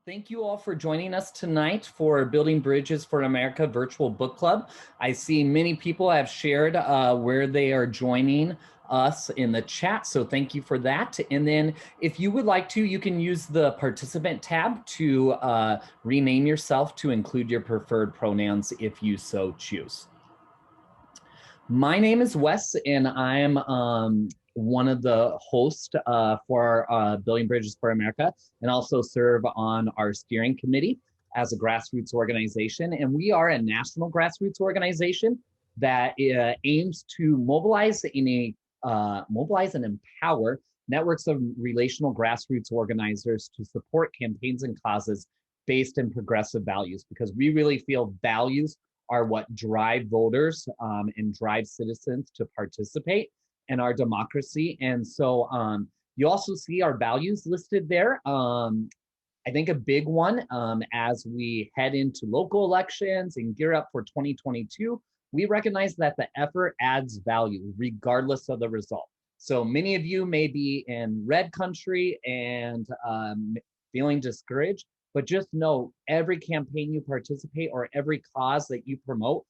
Thank you all for joining us tonight for Building Bridges for America Virtual Book Club. I see many people have shared where they are joining us in the chat, so thank you for that. And then if you would like to, you can use the participant tab to rename yourself to include your preferred pronouns if you so choose. My name is Wes, and I am one of the hosts for Building Bridges for America, and also serve on our steering committee as a grassroots organization. And we are a national grassroots organization that aims to mobilize and empower networks of relational grassroots organizers to support campaigns and causes based in progressive values, because we really feel values are what drive voters and drive citizens to participate in our democracy. And so you also see our values listed there. I think a big one as we head into local elections and gear up for 2022, we recognize that the effort adds value regardless of the result. So many of you may be in red country and feeling discouraged, but just know every campaign you participate or every cause that you promote,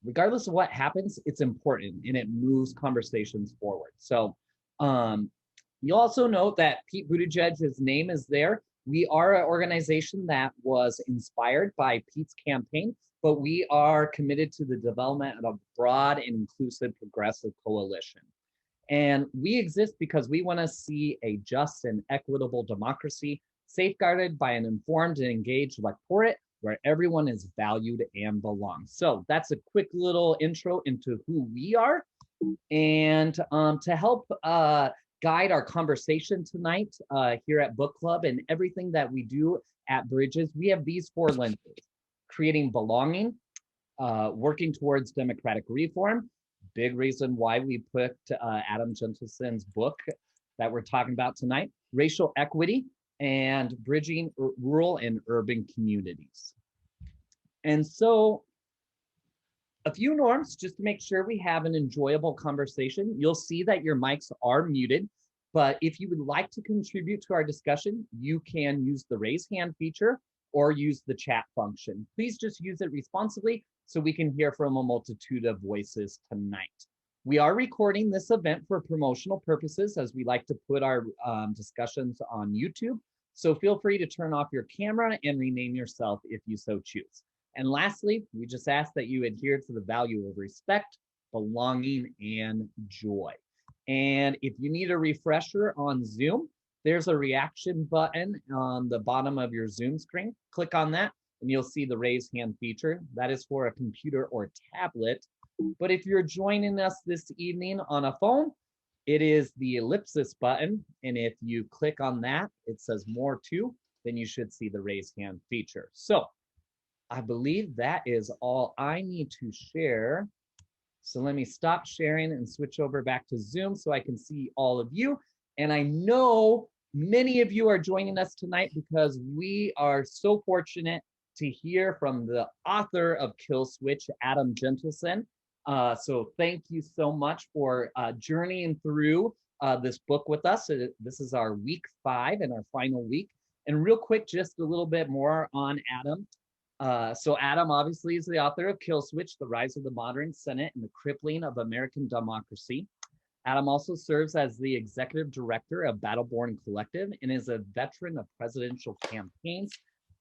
regardless of what happens, it's important and it moves conversations forward. So you also note that Pete Buttigieg's name is there. We are an organization that was inspired by Pete's campaign, but we are committed to the development of a broad and inclusive progressive coalition. And we exist because we want to see a just and equitable democracy safeguarded by an informed and engaged electorate where everyone is valued and belongs. So that's a quick little intro into who we are. And to help guide our conversation tonight here at Book Club and everything that we do at Bridges, we have these four lenses: creating belonging, working towards democratic reform, big reason why we put Adam Jentelson's book that we're talking about tonight, racial equity, and bridging rural and urban communities. And so a few norms just to make sure we have an enjoyable conversation. You'll see that your mics are muted, but if you would like to contribute to our discussion, you can use the raise hand feature or use the chat function. Please just use it responsibly so we can hear from a multitude of voices tonight. We are recording this event for promotional purposes, as we like to put our discussions on YouTube. So feel free to turn off your camera and rename yourself if you so choose. And lastly, we just ask that you adhere to the value of respect, belonging, and joy. And if you need a refresher on Zoom, there's a reaction button on the bottom of your Zoom screen. Click on that and you'll see the raise hand feature. That is for a computer or tablet. But if you're joining us this evening on a phone, it is the ellipsis button. And if you click on that, it says more to, then you should see the raise hand feature. So I believe that is all I need to share. So let me stop sharing and switch over back to Zoom so I can see all of you. And I know many of you are joining us tonight because we are so fortunate to hear from the author of Kill Switch, Adam Jentelson. So thank you so much for journeying through this book with us. This is our week 5 and our final week. And real quick, just a little bit more on Adam. So Adam obviously is the author of Kill Switch, The Rise of the Modern Senate and the Crippling of American Democracy. Adam also serves as the executive director of Battleborn Collective and is a veteran of presidential campaigns.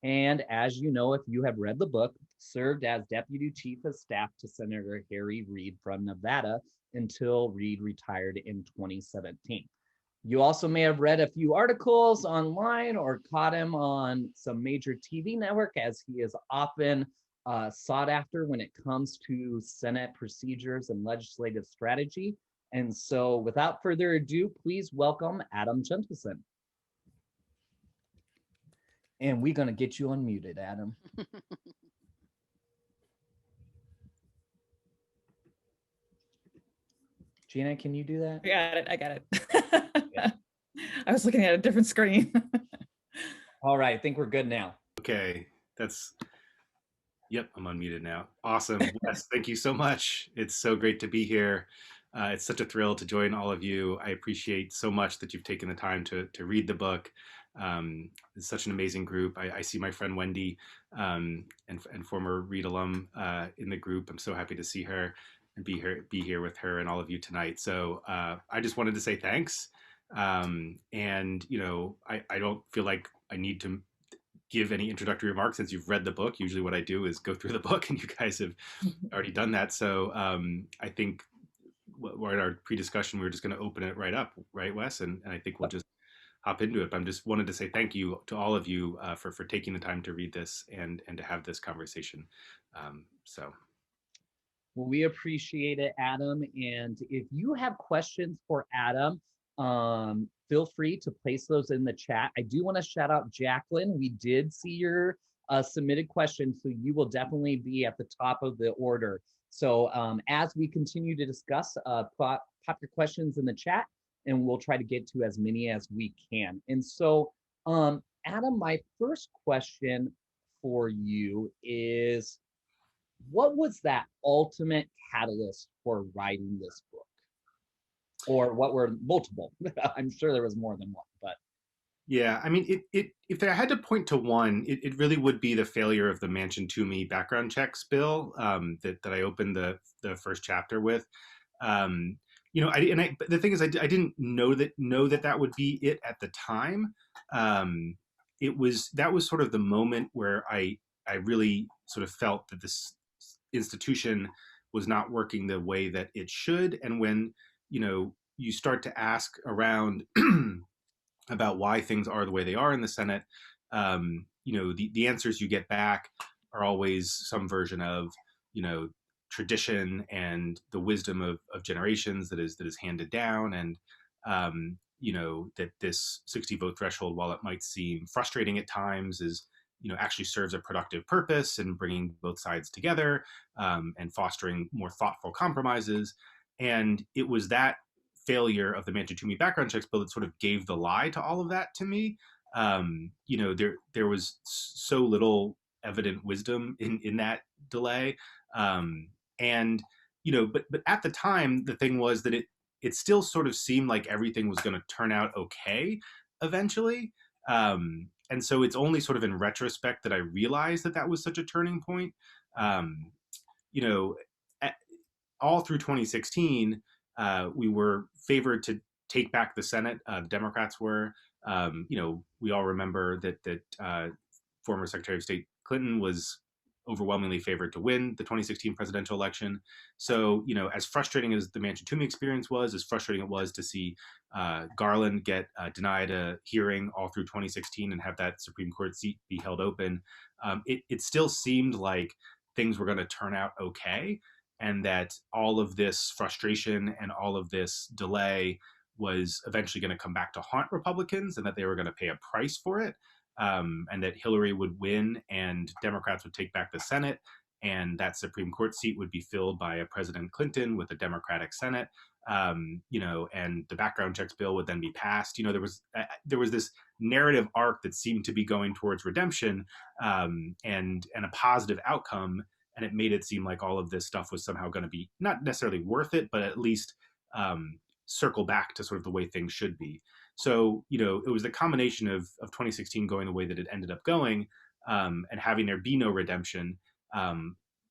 And as you know, if you have read the book, served as deputy chief of staff to Senator Harry Reid from Nevada until Reid retired in 2017. You also may have read a few articles online or caught him on some major TV network, as he is often sought after when it comes to Senate procedures and legislative strategy. And so without further ado, please welcome Adam Jentelson. And we're gonna get you unmuted, Adam. Gina, can you do that? I got it. Yeah. I was looking at a different screen. All right, I think we're good now. Okay, yep, I'm unmuted now. Awesome. Yes, thank you so much. It's so great to be here. It's such a thrill to join all of you. I appreciate so much that you've taken the time to read the book. It's such an amazing group. I see my friend Wendy, and former Reed alum, in the group. I'm so happy to see her and be here with her and all of you tonight. So I just wanted to say thanks. And I don't feel like I need to give any introductory remarks since you've read the book. Usually, what I do is go through the book, and you guys have already done that. So I think we're in our pre-discussion. We're just going to open it right up, right, Wes? And I think we'll just hop into it. But I'm just wanted to say thank you to all of you for taking the time to read this and to have this conversation. So. Well, we appreciate it, Adam. And if you have questions for Adam, feel free to place those in the chat. I do want to shout out Jacqueline. We did see your submitted questions, so you will definitely be at the top of the order. So as we continue to discuss, pop your questions in the chat, and we'll try to get to as many as we can. And so, Adam, my first question for you is, what was that ultimate catalyst for writing this book? Or what were multiple? I'm sure there was more than one, but. Yeah, I mean, if I had to point to one, it really would be the failure of the Manchin Toomey background checks bill that I opened the first chapter with. But the thing is, I didn't know that would be it at the time. That was sort of the moment where I really sort of felt that this institution was not working the way that it should, and when you start to ask around about why things are the way they are in the Senate, the answers you get back are always some version of tradition and the wisdom of generations that is handed down, and that this 60 vote threshold, while it might seem frustrating at times, is actually serves a productive purpose in bringing both sides together, and fostering more thoughtful compromises. And it was that failure of the Manchin Toomey background checks bill that sort of gave the lie to all of that to me. There was so little evident wisdom in that delay, but at the time the thing was that it still sort of seemed like everything was going to turn out okay eventually. And so it's only sort of in retrospect that I realized that was such a turning point. All through 2016, we were favored to take back the Senate. The Democrats were. We all remember that former Secretary of State Clinton was overwhelmingly favored to win the 2016 presidential election. So, as frustrating as the Manchin Toomey experience was, as frustrating it was to see Garland get denied a hearing all through 2016 and have that Supreme Court seat be held open, it still seemed like things were going to turn out okay, and that all of this frustration and all of this delay was eventually going to come back to haunt Republicans, and that they were going to pay a price for it. And that Hillary would win and Democrats would take back the Senate, and that Supreme Court seat would be filled by a President Clinton with a Democratic Senate, and the background checks bill would then be passed. There was this narrative arc that seemed to be going towards redemption, and a positive outcome, and it made it seem like all of this stuff was somehow going to be not necessarily worth it, but at least circle back to sort of the way things should be. So, it was the combination of 2016 going the way that it ended up going, and having there be no redemption,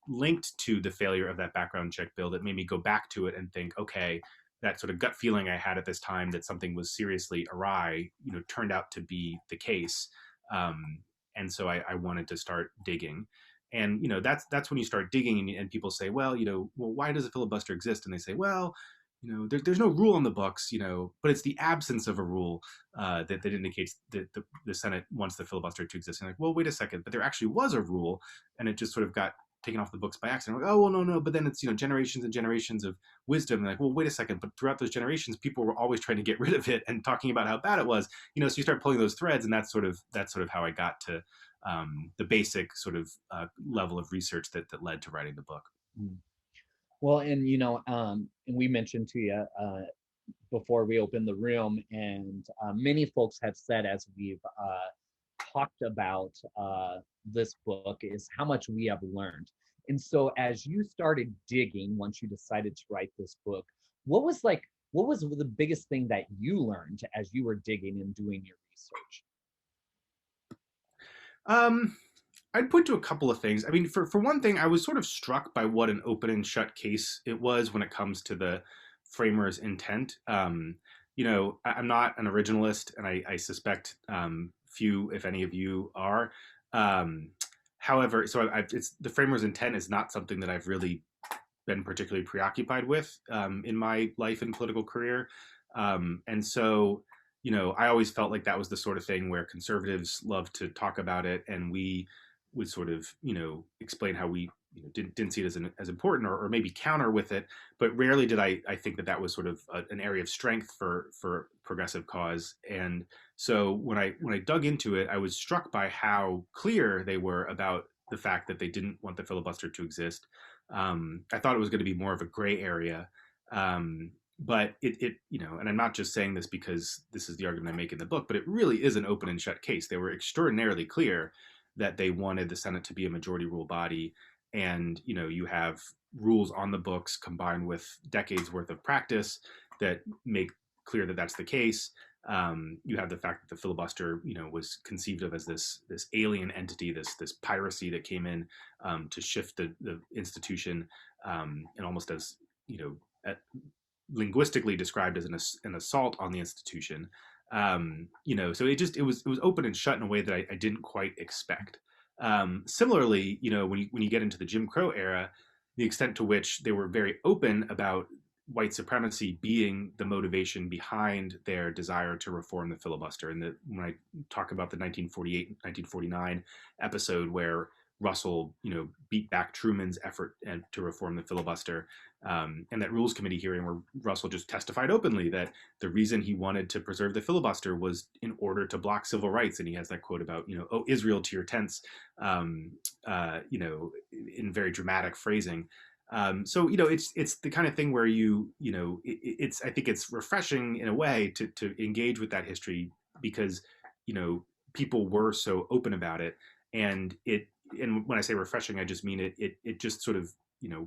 linked to the failure of that background check bill, that made me go back to it and think, okay, that sort of gut feeling I had at this time that something was seriously awry, turned out to be the case. And so I wanted to start digging. And, that's when you start digging, and people say, well, why does a filibuster exist? And they say, well, there's no rule in the books, but it's the absence of a rule that indicates that the Senate wants the filibuster to exist. And like, well, wait a second, but there actually was a rule, and it just sort of got taken off the books by accident. Like, oh, well, no, but then it's generations and generations of wisdom. And like, well, wait a second, but throughout those generations, people were always trying to get rid of it and talking about how bad it was. So you start pulling those threads, and that's sort of how I got to the basic sort of level of research that led to writing the book. Well, and and we mentioned to you before we opened the room, and many folks have said, as we've talked about this book, is how much we have learned. And so, as you started digging, once you decided to write this book, what was the biggest thing that you learned as you were digging and doing your research? Um, I'd point to a couple of things. I mean, for one thing, I was sort of struck by what an open and shut case it was when it comes to the framers' intent. I'm not an originalist, and I suspect few, if any of you are. Um, However, it's the framers' intent is not something that I've really been particularly preoccupied with in my life and political career. And so, I always felt like that was the sort of thing where conservatives love to talk about it, and we would sort of, explain how we didn't see it as important, or maybe counter with it. But rarely did I think that was sort of an area of strength for progressive cause. And so when I dug into it, I was struck by how clear they were about the fact that they didn't want the filibuster to exist. I thought it was going to be more of a gray area. But and I'm not just saying this because this is the argument I make in the book, but it really is an open and shut case. They were extraordinarily clear that they wanted the Senate to be a majority rule body. And, you have rules on the books combined with decades worth of practice that make clear that that's the case. You have the fact that the filibuster, was conceived of as this alien entity, this piracy that came in to shift the institution, and almost as linguistically described as an assault on the institution. So it was open and shut in a way that I didn't quite expect. Similarly, when you get into the Jim Crow era, the extent to which they were very open about white supremacy being the motivation behind their desire to reform the filibuster. And when I talk about the 1948-1949 episode where Russell, beat back Truman's effort to reform the filibuster, and that Rules Committee hearing where Russell just testified openly that the reason he wanted to preserve the filibuster was in order to block civil rights. And he has that quote about, "Oh, Israel, to your tents," in very dramatic phrasing. So it's the kind of thing where I think it's refreshing in a way to engage with that history because people were so open about it, and when I say refreshing, I just mean it just sort of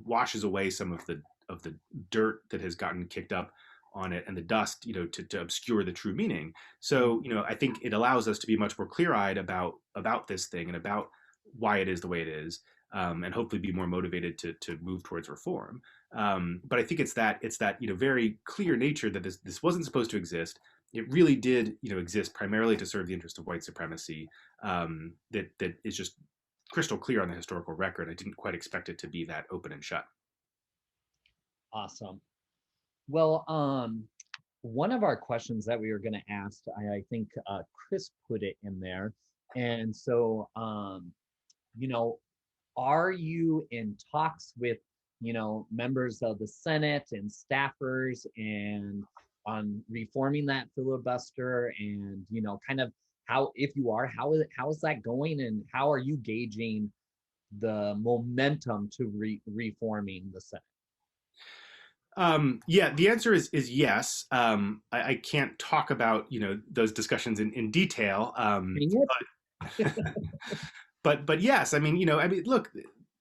washes away some of the dirt that has gotten kicked up on it and the dust to obscure the true meaning. So I think it allows us to be much more clear-eyed about this thing and about why it is the way it is. And hopefully be more motivated to move towards reform. But I think it's that very clear nature that this wasn't supposed to exist. It really did exist primarily to serve the interest of white supremacy. That is just crystal clear on the historical record. I didn't quite expect it to be that open and shut. Awesome. Well, one of our questions that we were going to ask, I think Chris put it in there, and so are you in talks with members of the Senate and staffers and on reforming that filibuster, and kind of how, if you are, how is that going, and how are you gauging the momentum to reforming the Senate? Yeah, the answer is yes. I can't talk about those discussions in detail. But yes, I mean, look,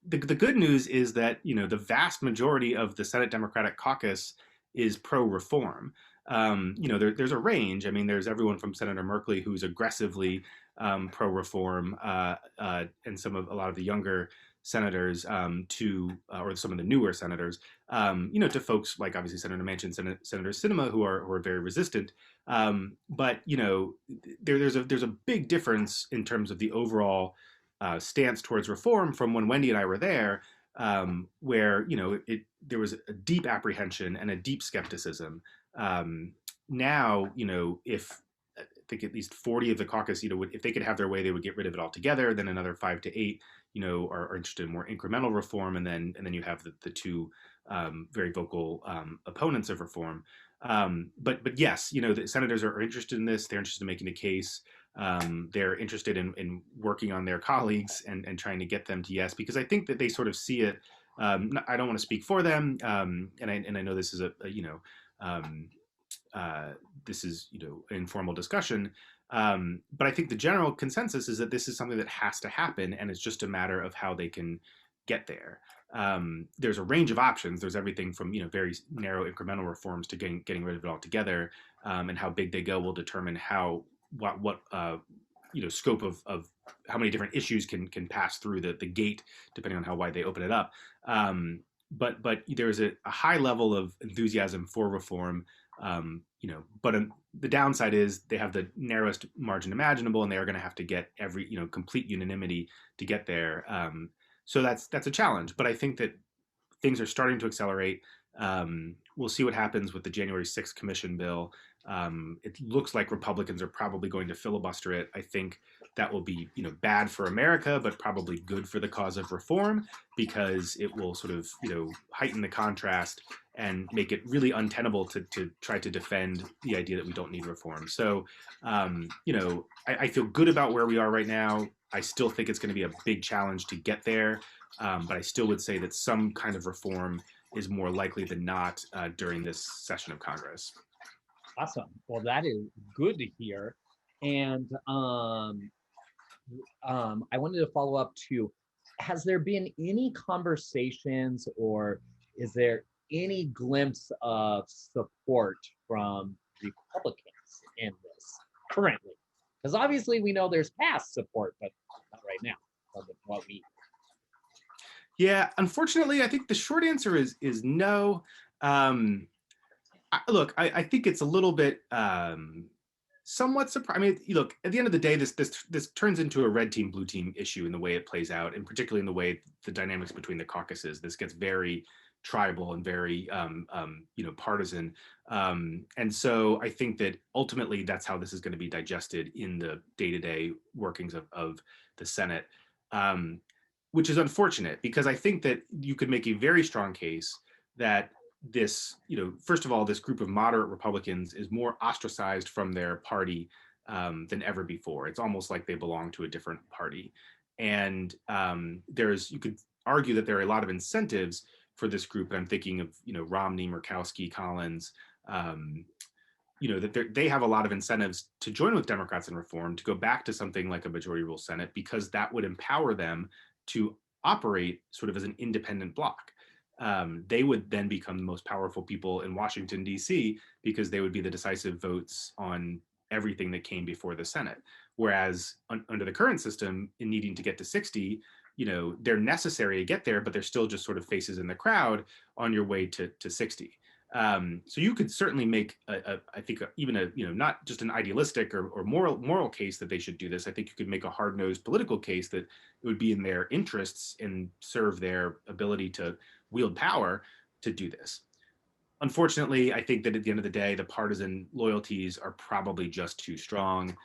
the good news is that the vast majority of the Senate Democratic Caucus is pro-reform. There's a range. I mean, there's everyone from Senator Merkley, who's aggressively pro-reform, and a lot of the younger senators, or some of the newer senators, to folks like obviously Senator Manchin, Senator Sinema, who are very resistant. But there's a big difference in terms of the overall stance towards reform from when Wendy and I were there, where there was a deep apprehension and a deep skepticism. Now, if I think at least 40 of the caucus, if they could have their way, they would get rid of it altogether. Then another 5 to 8, are interested in more incremental reform, and then you have the two very vocal opponents of reform. But yes, the senators are interested in this. They're interested in making a case. They're interested in working on their colleagues and trying to get them to yes, because I think that they sort of see it. I don't want to speak for them, and I know this is this is an informal discussion, but I think the general consensus is that this is something that has to happen, and it's just a matter of how they can get there. There's a range of options. There's everything from very narrow incremental reforms to getting rid of it altogether, and how big they go will determine what scope of how many different issues can pass through the gate, depending on how wide they open it up. But there's a high level of enthusiasm for reform. But the downside is they have the narrowest margin imaginable, and they are going to have to get every complete unanimity to get there. So that's a challenge. But I think that things are starting to accelerate. We'll see what happens with the January 6th commission bill. It looks like Republicans are probably going to filibuster it. I think that will be, bad for America, but probably good for the cause of reform, because it will sort of, heighten the contrast and make it really untenable to try to defend the idea that we don't need reform. So, I feel good about where we are right now. I still think it's going to be a big challenge to get there. But I still would say that some kind of reform is more likely than not during this session of Congress. Awesome. Well, that is good to hear. And I wanted to follow up too. Has there been any conversations, or is there any glimpse of support from Republicans in this currently? Because obviously we know there's past support, but not right now. What we Yeah, unfortunately, I think the short answer is no. Look, I think it's a little bit somewhat surprising. I mean, look, at the end of the day, this turns into a red team, blue team issue in the way it plays out, and particularly in the way the dynamics between the caucuses. This gets very tribal and very partisan. And so I think that ultimately that's how this is going to be digested in the day-to-day workings of the Senate. Which is unfortunate, because I think that you could make a very strong case that this, first of all, this group of moderate Republicans is more ostracized from their party than ever before. It's almost like they belong to a different party. And you could argue that there are a lot of incentives for this group. And I'm thinking of, Romney, Murkowski, Collins, that they have a lot of incentives to join with Democrats in reform, to go back to something like a majority rule Senate, because that would empower them to operate sort of as an independent bloc. They would then become the most powerful people in Washington, D.C., because they would be the decisive votes on everything that came before the Senate. Whereas under the current system, in needing to get to 60, they're necessary to get there, but they're still just sort of faces in the crowd on your way to 60. So you could certainly make, I think, even not just an idealistic or moral case that they should do this. I think you could make a hard-nosed political case that it would be in their interests and serve their ability to wield power to do this. Unfortunately, I think that at the end of the day, the partisan loyalties are probably just too strong.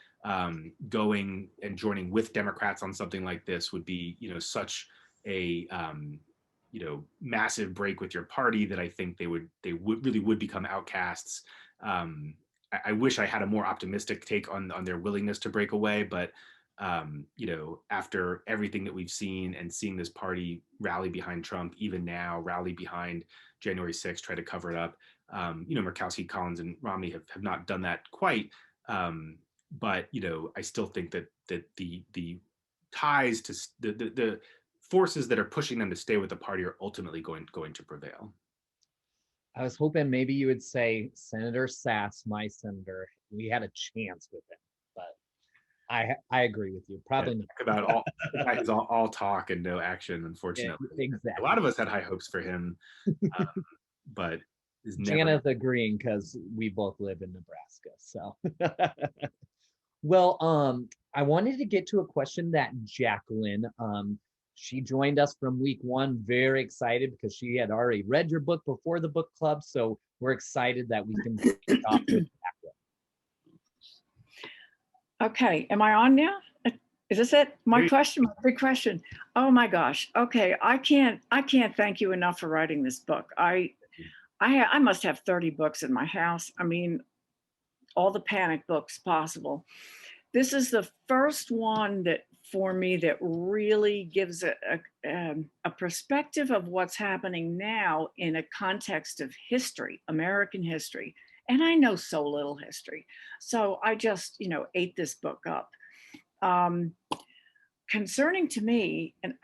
Going and joining with Democrats on something like this would be, such a massive break with your party that I think they would really become outcasts. I wish I had a more optimistic take on their willingness to break away, but after everything that we've seen and seeing this party rally behind Trump, even now rally behind January 6th, try to cover it up. Murkowski, Collins, and Romney have not done that quite. But I still think that the ties to the forces that are pushing them to stay with the party are ultimately going to prevail. I was hoping maybe you would say Senator Sass, my senator, we had a chance with him, but I agree with you. Probably not. About all talk and no action, unfortunately. Yeah, exactly. A lot of us had high hopes for him, but Jana's agreeing because we both live in Nebraska. So, well, I wanted to get to a question that Jacqueline, she joined us from week one, very excited because she had already read your book before the book club. So we're excited that we can kick off with Jacqueline. Okay, am I on now? Is this it? My big question. Oh my gosh. Okay, I can't thank you enough for writing this book. I must have 30 books in my house. I mean, all the panic books possible. This is the first one that for me that really gives a perspective of what's happening now in a context of history, American history. And I know so little history. So I just, ate this book up. Concerning to me, and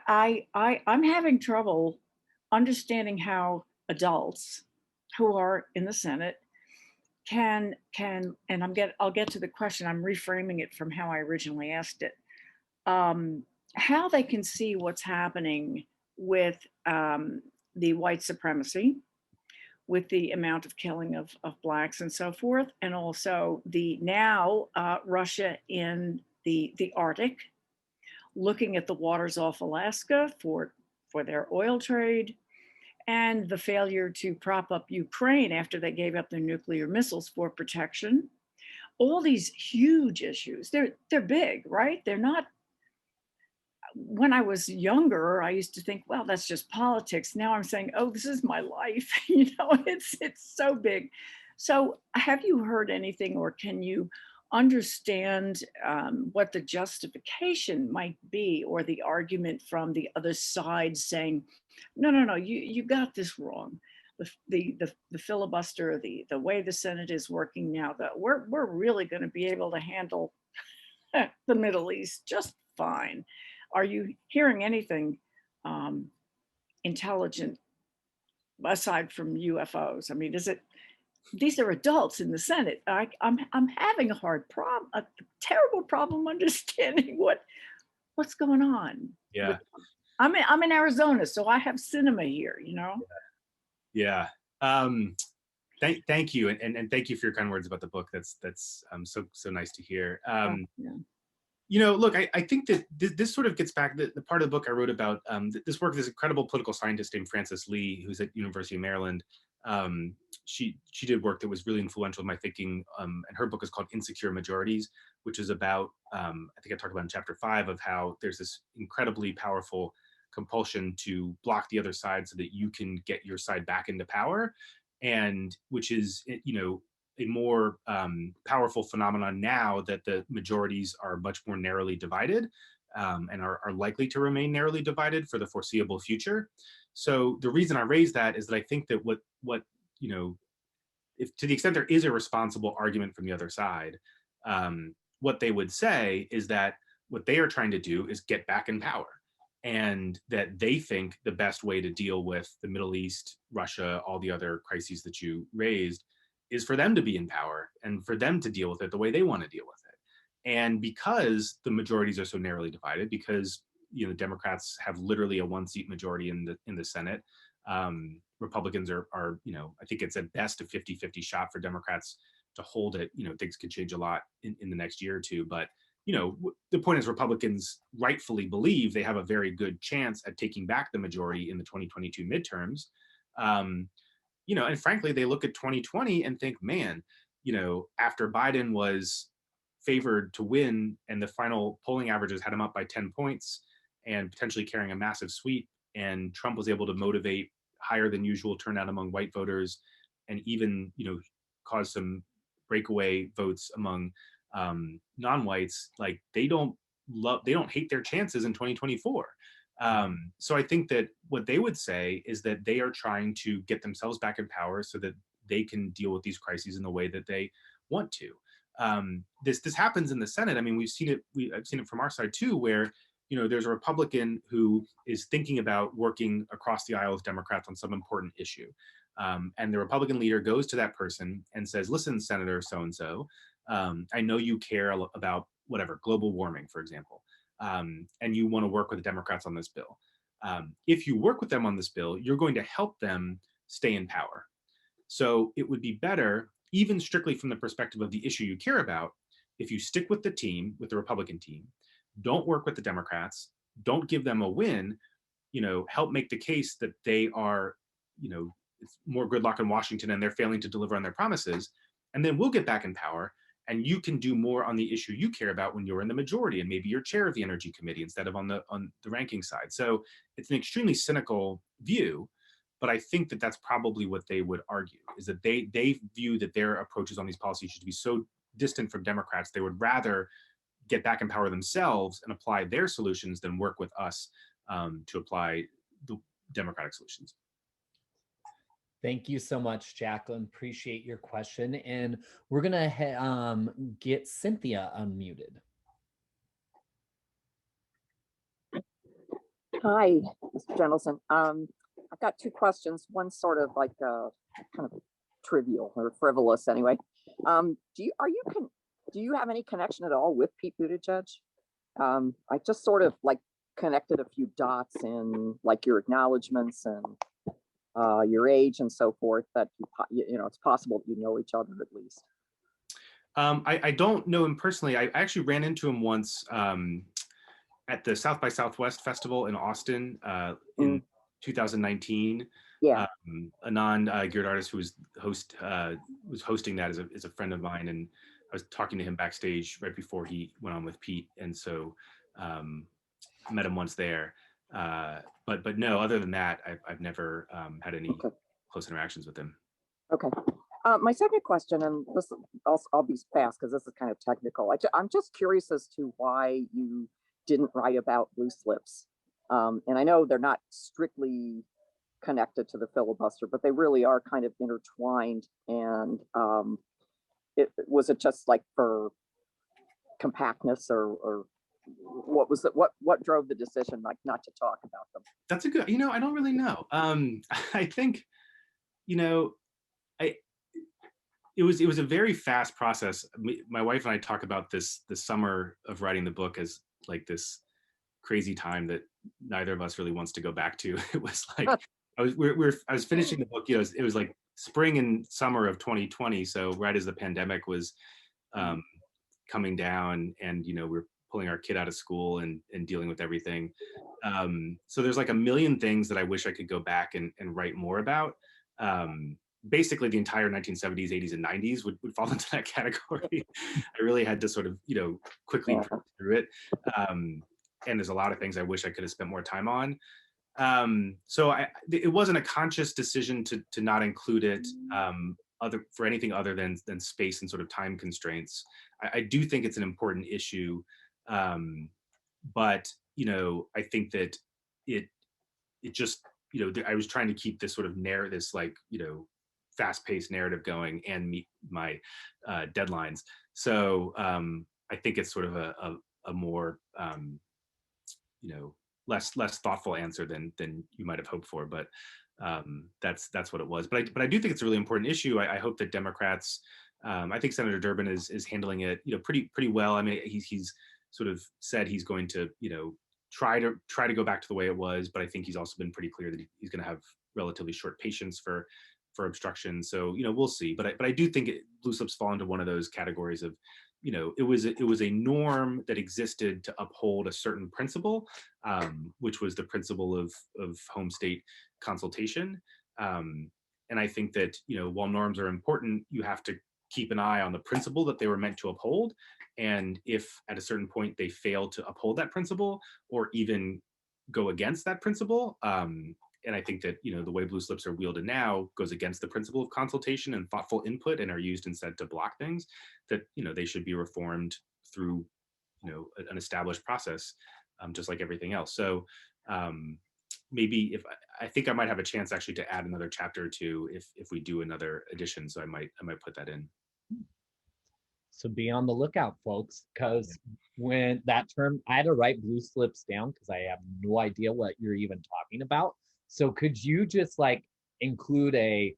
I'm having trouble understanding how adults who are in the Senate I'll get to the question. I'm reframing it from how I originally asked it. How they can see what's happening with the white supremacy, with the amount of killing of blacks and so forth, and also the now Russia in the Arctic, looking at the waters off Alaska for their oil trade, and the failure to prop up Ukraine after they gave up their nuclear missiles for protection. All these huge issues, they're big, right? They're not. When I was younger, I used to think, well, that's just politics. Now I'm saying, oh, this is my life. It's so big. So have you heard anything, or can you understand what the justification might be, or the argument from the other side saying, no, you got this wrong. The filibuster, the way the Senate is working now, that we're really going to be able to handle the Middle East just fine. Are you hearing anything intelligent aside from UFOs? I mean, these are adults in the Senate. I'm having a terrible problem understanding what's going on. Yeah. I'm in Arizona, so I have cinema here, Yeah. Thank you, and thank you for your kind words about the book. That's so nice to hear. Look, I think that this sort of gets back the part of the book I wrote about this work of this incredible political scientist named Frances Lee, who's at University of Maryland. She did work that was really influential in my thinking, and her book is called Insecure Majorities, which is about, I think I talked about in chapter 5, of how there's this incredibly powerful compulsion to block the other side so that you can get your side back into power, and which is, a more powerful phenomenon now that the majorities are much more narrowly divided, and are likely to remain narrowly divided for the foreseeable future. So the reason I raise that is that I think that what if to the extent there is a responsible argument from the other side, what they would say is that what they are trying to do is get back in power, and that they think the best way to deal with the Middle East, Russia, all the other crises that you raised, is for them to be in power and for them to deal with it the way they want to deal with it. And because the majorities are so narrowly divided, because Democrats have literally a 1-seat majority in the Senate, Republicans are I think it's at best a 50-50 shot for Democrats to hold it. Things could change a lot in the next year or two, but the point is Republicans rightfully believe they have a very good chance at taking back the majority in the 2022 midterms. And frankly, they look at 2020 and think, man, after Biden was favored to win and the final polling averages had him up by 10 points and potentially carrying a massive sweep, and Trump was able to motivate higher than usual turnout among white voters, and even, cause some breakaway votes among non-whites, like they don't hate their chances in 2024. So I think that what they would say is that they are trying to get themselves back in power so that they can deal with these crises in the way that they want to. This happens in the Senate. I mean, I've seen it from our side too, where there's a Republican who is thinking about working across the aisle with Democrats on some important issue, and the Republican leader goes to that person and says, "Listen, Senator so-and-so, I know you care about whatever, global warming, for example, and you want to work with the Democrats on this bill. If you work with them on this bill, you're going to help them stay in power. So it would be better, even strictly from the perspective of the issue you care about, if you stick with the team, with the Republican team, don't work with the Democrats, don't give them a win, help make the case that they are, it's more gridlock in Washington and they're failing to deliver on their promises, and then we'll get back in power. And you can do more on the issue you care about when you're in the majority, and maybe you're chair of the Energy Committee instead of on the ranking side." So it's an extremely cynical view, but I think that that's probably what they would argue, is that they view that their approaches on these policies should be so distant from Democrats, they would rather get back in power themselves and apply their solutions than work with us to apply the Democratic solutions. Thank you so much, Jacqueline. Appreciate your question. And we're going to get Cynthia unmuted. Hi, Mr. Jendelson. I've got 2 questions. One sort of like kind of trivial or frivolous anyway. Do you have any connection at all with Pete Buttigieg? I just sort of like connected a few dots in like your acknowledgments and your age and so forth. That you know, it's possible that you know each other at least. I don't know him personally. I actually ran into him once at the South by Southwest Festival in Austin in 2019. Yeah. Anand Giridharadas, who was hosting that, is a friend of mine, and I was talking to him backstage right before he went on with Pete, and so met him once there. But no, other than that, I've never had any close interactions with him. Okay. My second question, and this I'll be fast because this is kind of technical. I'm just curious as to why you didn't write about blue slips. And I know they're not strictly connected to the filibuster, but they really are kind of intertwined. And was it just like for compactness, or what was it? What drove the decision like not to talk about them? That's a good. I don't really know. I think, it was a very fast process. My wife and I talk about the summer of writing the book as like this crazy time that neither of us really wants to go back to. It was like I was finishing the book. It was like spring and summer of 2020. So right as the pandemic was coming down, and we're pulling our kid out of school and dealing with everything. So there's like a million things that I wish I could go back and write more about. Basically the entire 1970s, 80s, and 90s would fall into that category. I really had to sort of, quickly through it. And there's a lot of things I wish I could have spent more time on. So it wasn't a conscious decision to not include it for anything other than space and sort of time constraints. I do think it's an important issue. But, I think that it just, I was trying to keep this sort of this like, fast-paced narrative going and meet my deadlines. So I think it's sort of a more less thoughtful answer than you might have hoped for. But that's what it was. But I do think it's a really important issue. I hope that Democrats, I think Senator Durbin is handling it pretty well. I mean, he's sort of said he's going to try to go back to the way it was, but I think he's also been pretty clear that he's going to have relatively short patience for obstruction. So we'll see. But I do think blue slips fall into one of those categories of it was a norm that existed to uphold a certain principle, which was the principle of home state consultation. And I think that while norms are important, you have to keep an eye on the principle that they were meant to uphold. And if at a certain point they fail to uphold that principle or even go against that principle, and I think that the way blue slips are wielded now goes against the principle of consultation and thoughtful input, and are used instead to block things, that they should be reformed through an established process, just like everything else. So maybe I think I might have a chance actually to add another chapter or two if we do another edition. So I might put that in. So be on the lookout, folks, because when that term, I had to write blue slips down because I have no idea what you're even talking about. So could you just like include a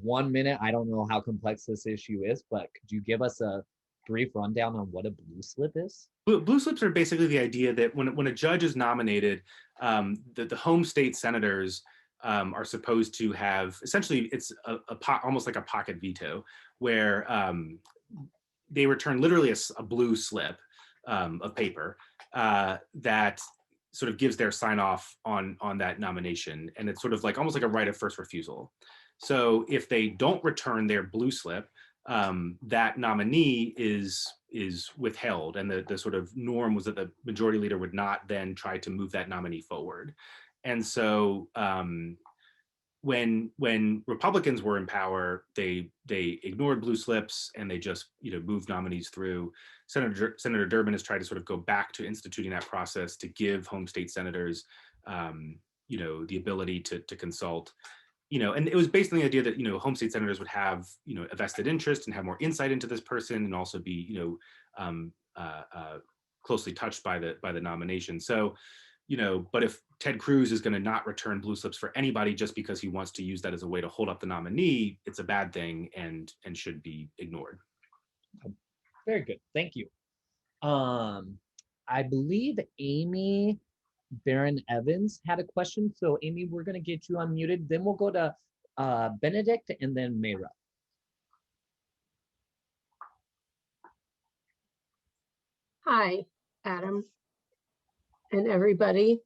1 minute, I don't know how complex this issue is, but could you give us a brief rundown on what a blue slip is? Blue slips are basically the idea that when a judge is nominated, the home state senators are supposed to have, essentially it's almost like a pocket veto, where they return literally a blue slip of paper that sort of gives their sign off on that nomination. And it's sort of like almost like a right of first refusal. So if they don't return their blue slip, that nominee is withheld. And the sort of norm was that the majority leader would not then try to move that nominee forward. And so when Republicans were in power, they ignored blue slips and they just moved nominees through. Senator Durbin has tried to sort of go back to instituting that process to give home state senators the ability to consult. And it was based on the idea that home state senators would have a vested interest and have more insight into this person, and also be closely touched by the nomination. So but if Ted Cruz is going to not return blue slips for anybody just because he wants to use that as a way to hold up the nominee, it's a bad thing and should be ignored. Very good. Thank you. I believe Amy Baron Evans had a question. So Amy, we're going to get you unmuted. Then we'll go to Benedict and then Mayra. Hi, Adam and everybody.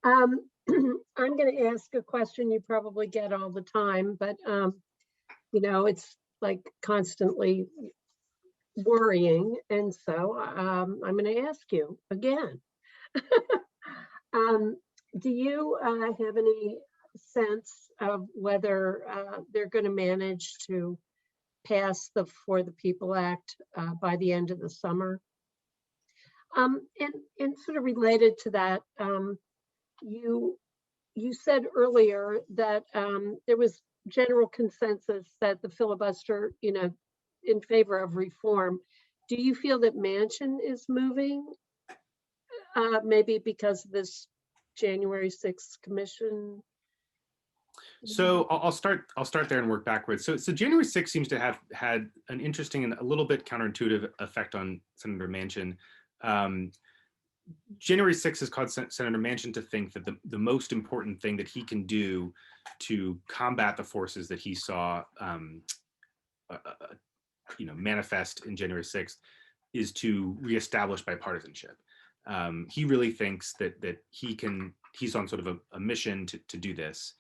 I'm going to ask a question you probably get all the time, but you know, it's like constantly worrying. And so I'm going to ask you again. Do you have any sense of whether they're going to manage to pass the For the People Act by the end of the summer? And sort of related to that, you said earlier that there was general consensus that the filibuster, you know, in favor of reform. Do you feel that Manchin is moving? Maybe because of this January 6th commission? So I'll start there and work backwards. So January 6th seems to have had an interesting and a little bit counterintuitive effect on Senator Manchin. January 6th has caused Senator Manchin to think that the most important thing that he can do to combat the forces that he saw manifest in January 6th is to reestablish bipartisanship. He really thinks that he's on sort of a mission to do this,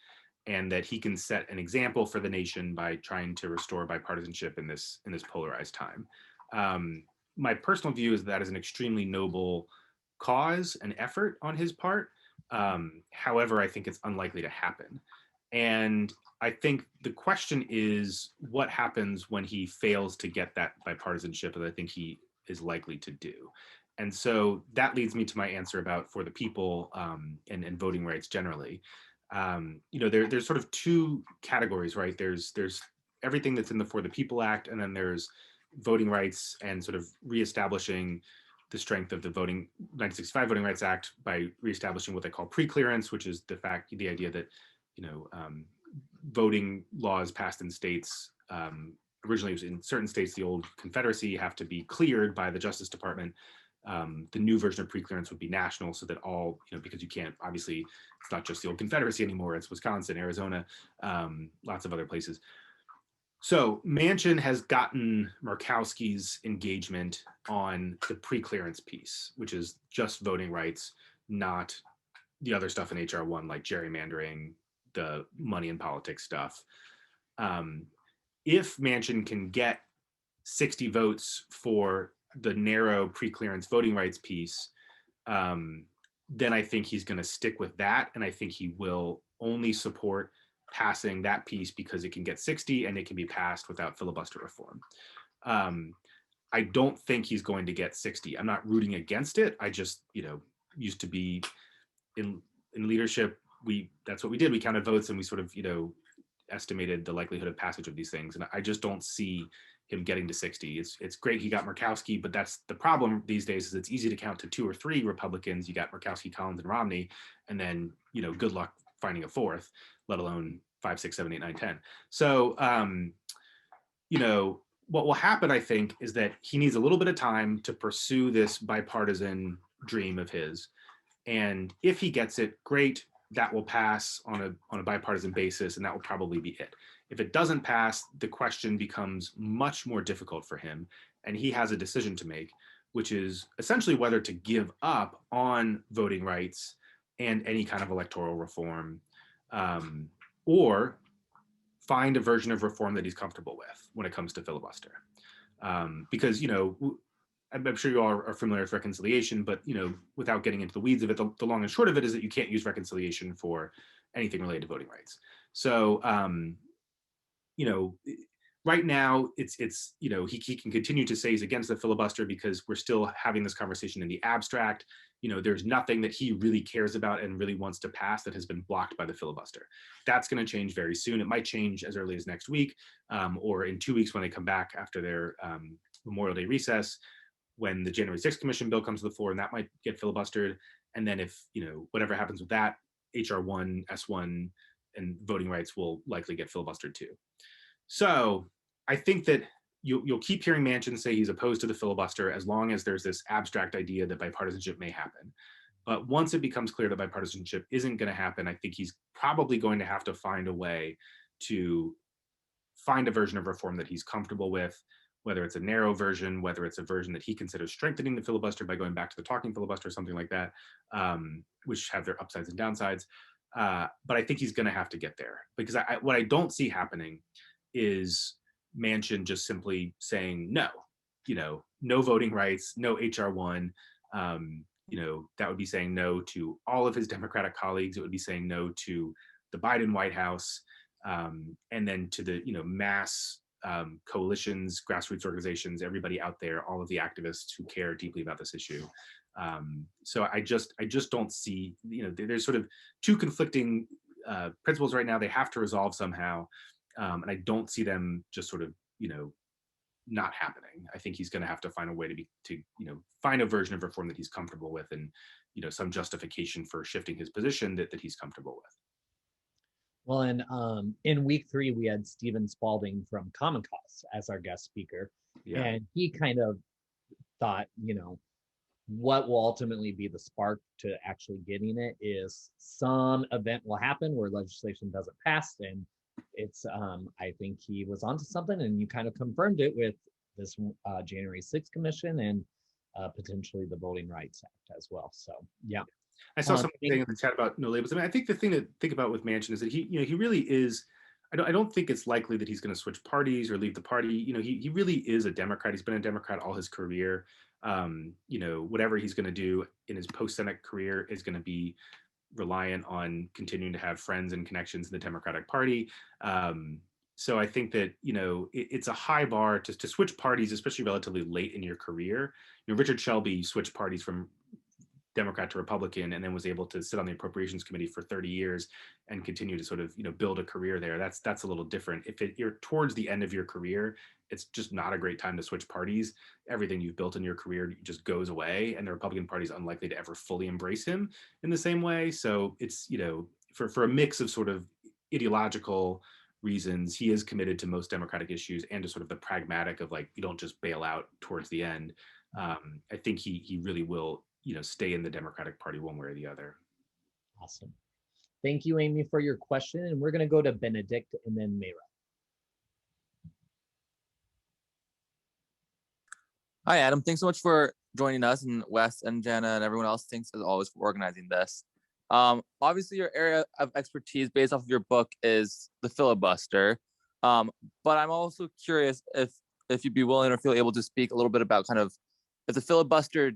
and that he can set an example for the nation by trying to restore bipartisanship in this polarized time. My personal view is that is an extremely noble cause and effort on his part. However, I think it's unlikely to happen. And I think the question is what happens when he fails to get that bipartisanship that I think he is likely to do. And so that leads me to my answer about For the People and voting rights generally. There's sort of two categories, right? There's everything that's in the For the People Act, and then there's voting rights and sort of reestablishing the strength of the 1965 Voting Rights Act by reestablishing what they call preclearance, which is the idea that, voting laws passed in states, originally it was in certain states, the old Confederacy, have to be cleared by the Justice Department. The new version of preclearance would be national, so that all, because you can't, obviously, it's not just the old Confederacy anymore, it's Wisconsin, Arizona, lots of other places. So Manchin has gotten Murkowski's engagement on the preclearance piece, which is just voting rights, not the other stuff in HR 1, like gerrymandering, the money in politics stuff. If Manchin can get 60 votes for the narrow preclearance voting rights piece, then I think he's going to stick with that. And I think he will only support passing that piece because it can get 60 and it can be passed without filibuster reform. I don't think he's going to get 60. I'm not rooting against it. I just, used to be in leadership. That's what we did. We counted votes and we sort of, estimated the likelihood of passage of these things. And I just don't see him getting to 60. It's great he got Murkowski, but that's the problem these days is it's easy to count to 2 or 3 Republicans. You got Murkowski, Collins, and Romney, and then, good luck finding a fourth, let alone 5, 6, 7, 8, 9, 10. So, what will happen, I think, is that he needs a little bit of time to pursue this bipartisan dream of his. And if he gets it, great, that will pass on a bipartisan basis, and that will probably be it. If it doesn't pass, the question becomes much more difficult for him, and he has a decision to make, which is essentially whether to give up on voting rights and any kind of electoral reform, or find a version of reform that he's comfortable with when it comes to filibuster. Because, I'm sure you all are familiar with reconciliation, but, without getting into the weeds of it, the long and short of it is that you can't use reconciliation for anything related to voting rights. So, right now it's he can continue to say he's against the filibuster because we're still having this conversation in the abstract. There's nothing that he really cares about and really wants to pass that has been blocked by the filibuster. That's going to change very soon. It might change as early as next week, or in 2 weeks when they come back after their Memorial Day recess, when the January 6th Commission bill comes to the floor, and that might get filibustered. And then if, whatever happens with that, HR 1, S1, and voting rights will likely get filibustered too. So I think that you'll keep hearing Manchin say he's opposed to the filibuster as long as there's this abstract idea that bipartisanship may happen. But once it becomes clear that bipartisanship isn't going to happen, I think he's probably going to have to find a way to find a version of reform that he's comfortable with, whether it's a narrow version, whether it's a version that he considers strengthening the filibuster by going back to the talking filibuster, something like that, which have their upsides and downsides. But I think he's going to have to get there, because what I don't see happening is Manchin just simply saying no, no voting rights, no HR1. That would be saying no to all of his Democratic colleagues. It would be saying no to the Biden White House, and then to the mass coalitions, grassroots organizations, everybody out there, all of the activists who care deeply about this issue. So I just don't see, there's sort of two conflicting principles right now. They have to resolve somehow, and I don't see them just sort of not happening. I think he's going to have to find a way to find a version of reform that he's comfortable with, and some justification for shifting his position that he's comfortable with. Well, and in week 3, we had Stephen Spalding from Common Cause as our guest speaker. Yeah. And he kind of thought, what will ultimately be the spark to actually getting it is some event will happen where legislation doesn't pass. And it's, I think he was onto something, and you kind of confirmed it with this January 6th commission and potentially the Voting Rights Act as well. So, yeah. I saw something saying in the chat about no labels. I mean, I think the thing to think about with Manchin is that he really is. I don't think it's likely that he's going to switch parties or leave the party. He really is a Democrat. He's been a Democrat all his career. Whatever he's going to do in his post-Senate career is going to be reliant on continuing to have friends and connections in the Democratic Party. So I think that it's a high bar to switch parties, especially relatively late in your career. Richard Shelby switched parties from Democrat to Republican, and then was able to sit on the Appropriations Committee for 30 years and continue to sort of build a career there. That's a little different. If you're towards the end of your career, it's just not a great time to switch parties. Everything you've built in your career just goes away, and the Republican Party is unlikely to ever fully embrace him in the same way. So it's for a mix of sort of ideological reasons, he is committed to most Democratic issues and to sort of the pragmatic of you don't just bail out towards the end. I think he really will stay in the Democratic Party one way or the other. Awesome. Thank you, Amy, for your question. And we're going to go to Benedict and then Mayra. Hi, Adam. Thanks so much for joining us, and Wes and Jenna and everyone else. Thanks as always for organizing this. Obviously, your area of expertise based off of your book is the filibuster. But I'm also curious if you'd be willing or feel able to speak a little bit about kind of if the filibuster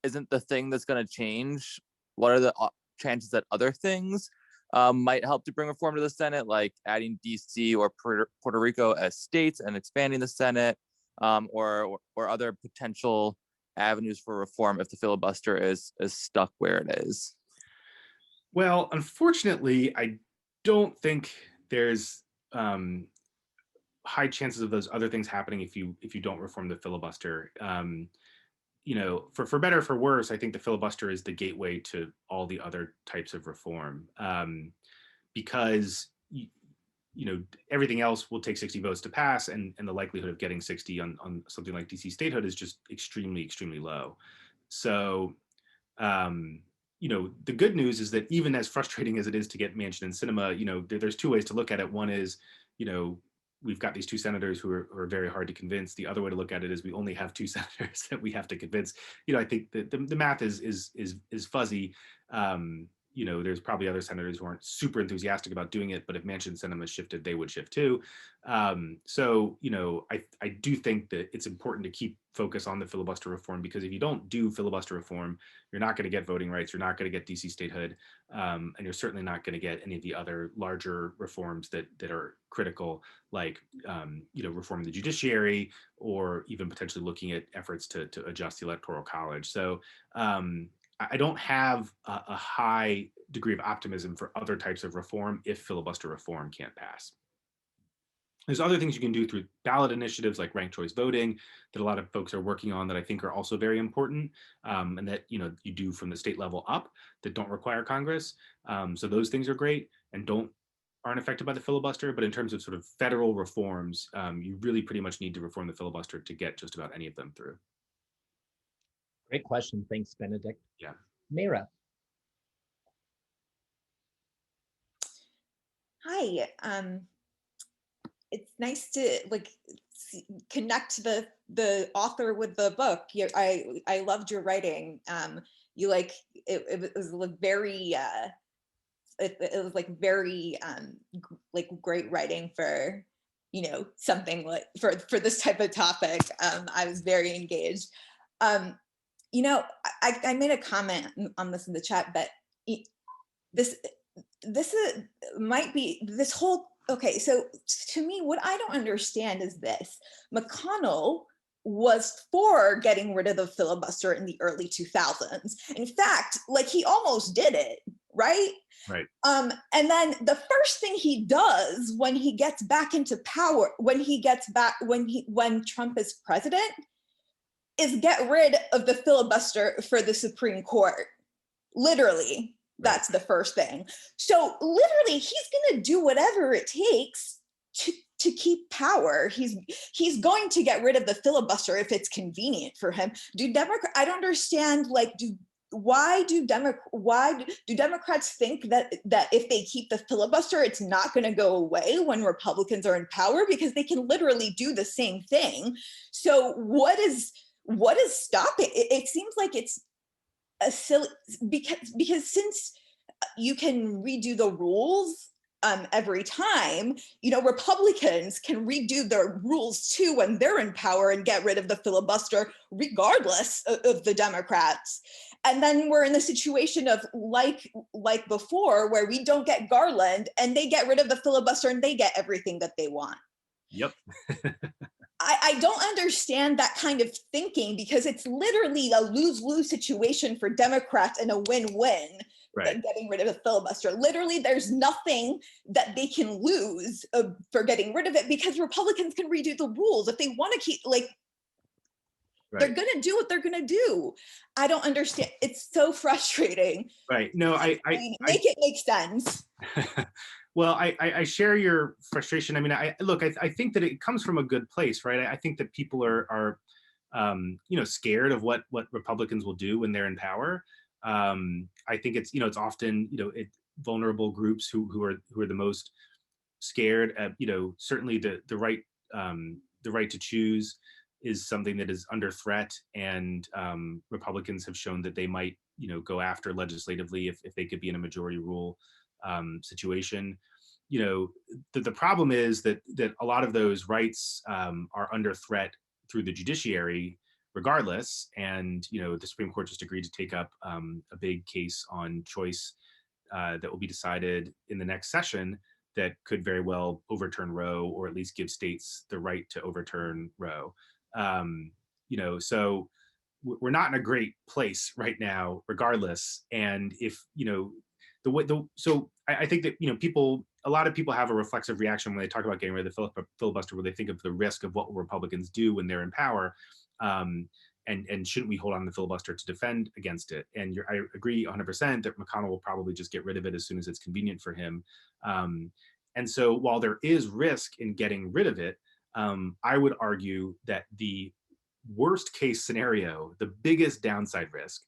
isn't the thing that's going to change, what are the chances that other things might help to bring reform to the Senate, like adding DC or Puerto Rico as states and expanding the Senate, or other potential avenues for reform if the filibuster is stuck where it is? Well, unfortunately, I don't think there's high chances of those other things happening if you don't reform the filibuster. For better or for worse, I think the filibuster is the gateway to all the other types of reform, because everything else will take 60 votes to pass, and the likelihood of getting 60 on something like DC statehood is just extremely, extremely low. So, the good news is that even as frustrating as it is to get Manchin and Sinema, there's two ways to look at it. One is, we've got these two senators who are very hard to convince. The other way to look at it is we only have two senators that we have to convince. I think the math is fuzzy. There's probably other senators who aren't super enthusiastic about doing it, but if Manchin and Sinema shifted, they would shift too. So, I do think that it's important to keep focus on the filibuster reform, because if you don't do filibuster reform, you're not going to get voting rights, you're not going to get DC statehood, and you're certainly not going to get any of the other larger reforms that are critical, like reforming the judiciary, or even potentially looking at efforts to adjust the Electoral College. So I don't have a high degree of optimism for other types of reform if filibuster reform can't pass. There's other things you can do through ballot initiatives like ranked choice voting that a lot of folks are working on that I think are also very important, and that you do from the state level up that don't require Congress. So those things are great and don't aren't affected by the filibuster, but in terms of sort of federal reforms, you really pretty much need to reform the filibuster to get just about any of them through. Great question. Thanks, Benedict. Yeah. Mayra. Hi. It's nice to connect the author with the book. I loved your writing. You it was very it was very great writing for something like for this type of topic. I was very engaged. I made a comment on this in the chat, but this might be this whole, okay, so to me, what I don't understand is this. McConnell was for getting rid of the filibuster in the early 2000s. In fact, he almost did it, right? Right. And then the first thing he does when he gets back into power, when Trump is president, is get rid of the filibuster for the Supreme Court. Literally. That's the first thing. So literally, he's going to do whatever it takes to keep power. He's going to get rid of the filibuster if it's convenient for him. I don't understand. Why do Democrats think that if they keep the filibuster, it's not going to go away when Republicans are in power? Because they can literally do the same thing. So what is stopping? It seems like it's a silly, because since you can redo the rules every time, Republicans can redo their rules too when they're in power and get rid of the filibuster regardless of the Democrats. And then we're in the situation of like before, where we don't get Garland and they get rid of the filibuster and they get everything that they want. Yep. I don't understand that kind of thinking, because it's literally a lose-lose situation for Democrats and a win-win. Right. Getting rid of the filibuster. Literally, there's nothing that they can lose for getting rid of it, because Republicans can redo the rules if they want to keep, Right. They're going to do what they're going to do. I don't understand. It's so frustrating. Right. No, make it make sense. Well, I share your frustration. I mean, I think that it comes from a good place, right? I think that people are scared of what Republicans will do when they're in power. I think it's often vulnerable groups who are the most scared. Certainly the right to choose is something that is under threat, and Republicans have shown that they might go after legislatively if they could be in a majority rule situation. The problem is that a lot of those rights are under threat through the judiciary regardless. And the Supreme Court just agreed to take up a big case on choice that will be decided in the next session that could very well overturn Roe, or at least give states the right to overturn Roe. So we're not in a great place right now regardless. And if so I think that a lot of people have a reflexive reaction when they talk about getting rid of the filibuster, where they think of the risk of what will Republicans do when they're in power, and shouldn't we hold on to the filibuster to defend against it? And I agree 100% that McConnell will probably just get rid of it as soon as it's convenient for him. And so while there is risk in getting rid of it, I would argue that the worst case scenario, the biggest downside risk,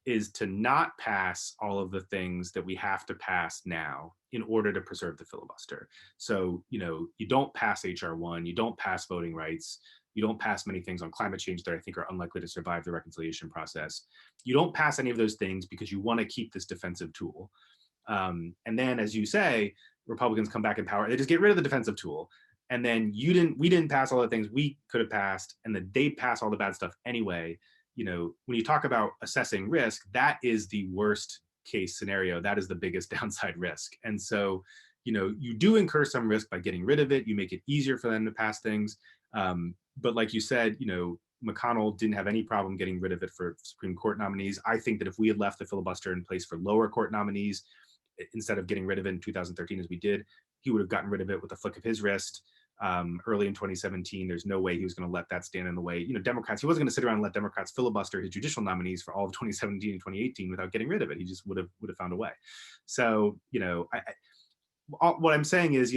is to not pass all of the things that we have to pass now in order to preserve the filibuster. So, you don't pass H.R. 1, you don't pass voting rights, you don't pass many things on climate change that I think are unlikely to survive the reconciliation process. You don't pass any of those things because you want to keep this defensive tool. And then, as you say, Republicans come back in power, they just get rid of the defensive tool. And then we didn't pass all the things we could have passed, and then they pass all the bad stuff anyway. When you talk about assessing risk, that is the worst case scenario. That is the biggest downside risk. And so, you do incur some risk by getting rid of it. You make it easier for them to pass things. But like you said, McConnell didn't have any problem getting rid of it for Supreme Court nominees. I think that if we had left the filibuster in place for lower court nominees, instead of getting rid of it in 2013 as we did, he would have gotten rid of it with a flick of his wrist. Early in 2017, there's no way he was going to let that stand in the way. Democrats, he wasn't going to sit around and let Democrats filibuster his judicial nominees for all of 2017 and 2018 without getting rid of it. He just would have found a way. So, what I'm saying is,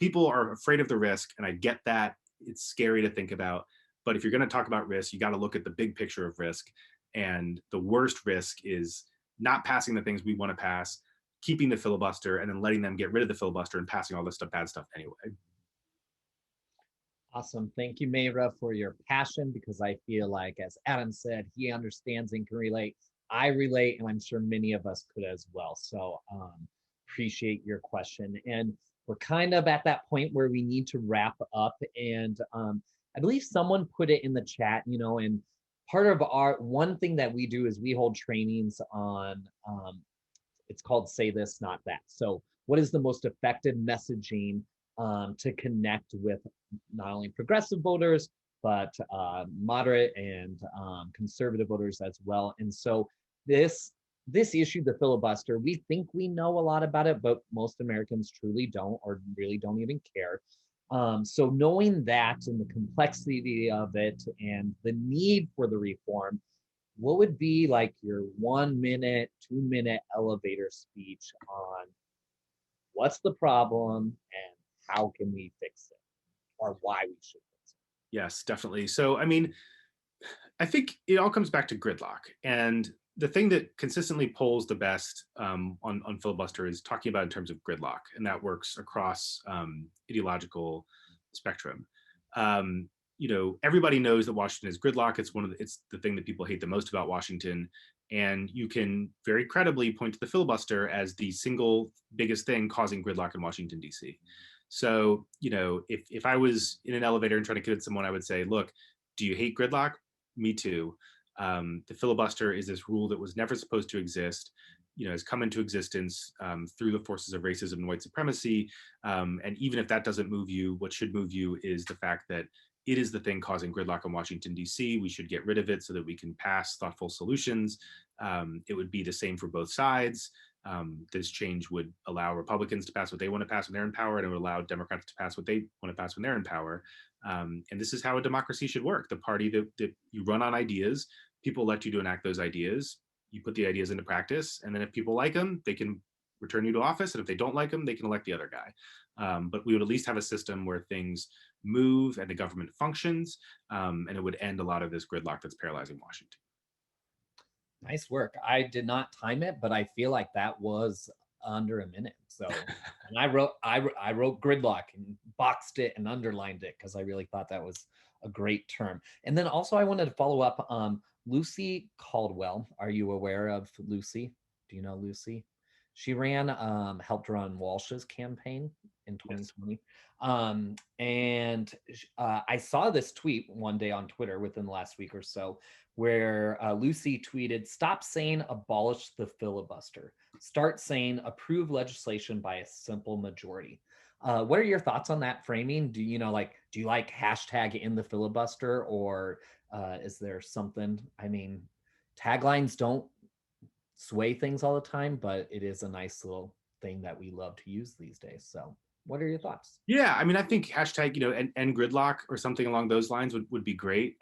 people are afraid of the risk, and I get that. It's scary to think about. But if you're going to talk about risk, you got to look at the big picture of risk. And the worst risk is not passing the things we want to pass, keeping the filibuster, and then letting them get rid of the filibuster and passing all this bad stuff anyway. Awesome. Thank you, Mayra, for your passion, because I feel like, as Adam said, he understands and can relate. I relate, and I'm sure many of us could as well. So appreciate your question. And we're kind of at that point where we need to wrap up. And I believe someone put it in the chat, and part of one thing that we do is we hold trainings on, it's called Say This, Not That. So what is the most effective messaging to connect with not only progressive voters, but moderate and conservative voters as well. And so this issue, the filibuster, we think we know a lot about it, but most Americans truly don't, or really don't even care. So knowing that and the complexity of it and the need for the reform, what would be like your 1 minute, 2 minute elevator speech on what's the problem and how can we fix it, or why we should fix it? Yes, definitely. So, I think it all comes back to gridlock. And the thing that consistently polls the best on filibuster is talking about in terms of gridlock, and that works across ideological spectrum. Everybody knows that Washington is gridlock. It's the thing that people hate the most about Washington, and you can very credibly point to the filibuster as the single biggest thing causing gridlock in Washington, D.C. So, if I was in an elevator and trying to convince someone, I would say, look, do you hate gridlock? Me too. The filibuster is this rule that was never supposed to exist, has come into existence through the forces of racism and white supremacy. And even if that doesn't move you, what should move you is the fact that it is the thing causing gridlock in Washington, D.C. We should get rid of it so that we can pass thoughtful solutions. It would be the same for both sides. This change would allow Republicans to pass what they want to pass when they're in power, and it would allow Democrats to pass what they want to pass when they're in power. And this is how a democracy should work. The party that you run on ideas, people elect you to enact those ideas. You put the ideas into practice, and then if people like them, they can return you to office. And if they don't like them, they can elect the other guy. But we would at least have a system where things move and the government functions, and it would end a lot of this gridlock that's paralyzing Washington. Nice work. I did not time it, but I feel like that was under a minute. So, and I wrote gridlock and boxed it and underlined it because I really thought that was a great term. And then also I wanted to follow up. Lucy Caldwell. Are you aware of Lucy? Do you know Lucy? She helped run Walsh's campaign in 2020. Yes. And I saw this tweet one day on Twitter within the last week or so, where Lucy tweeted, "Stop saying abolish the filibuster. Start saying approve legislation by a simple majority." What are your thoughts on that framing? Do you like hashtag in the filibuster, or is there something? Taglines don't sway things all the time, but it is a nice little thing that we love to use these days. So what are your thoughts? Yeah, I think hashtag, end gridlock or something along those lines would be great.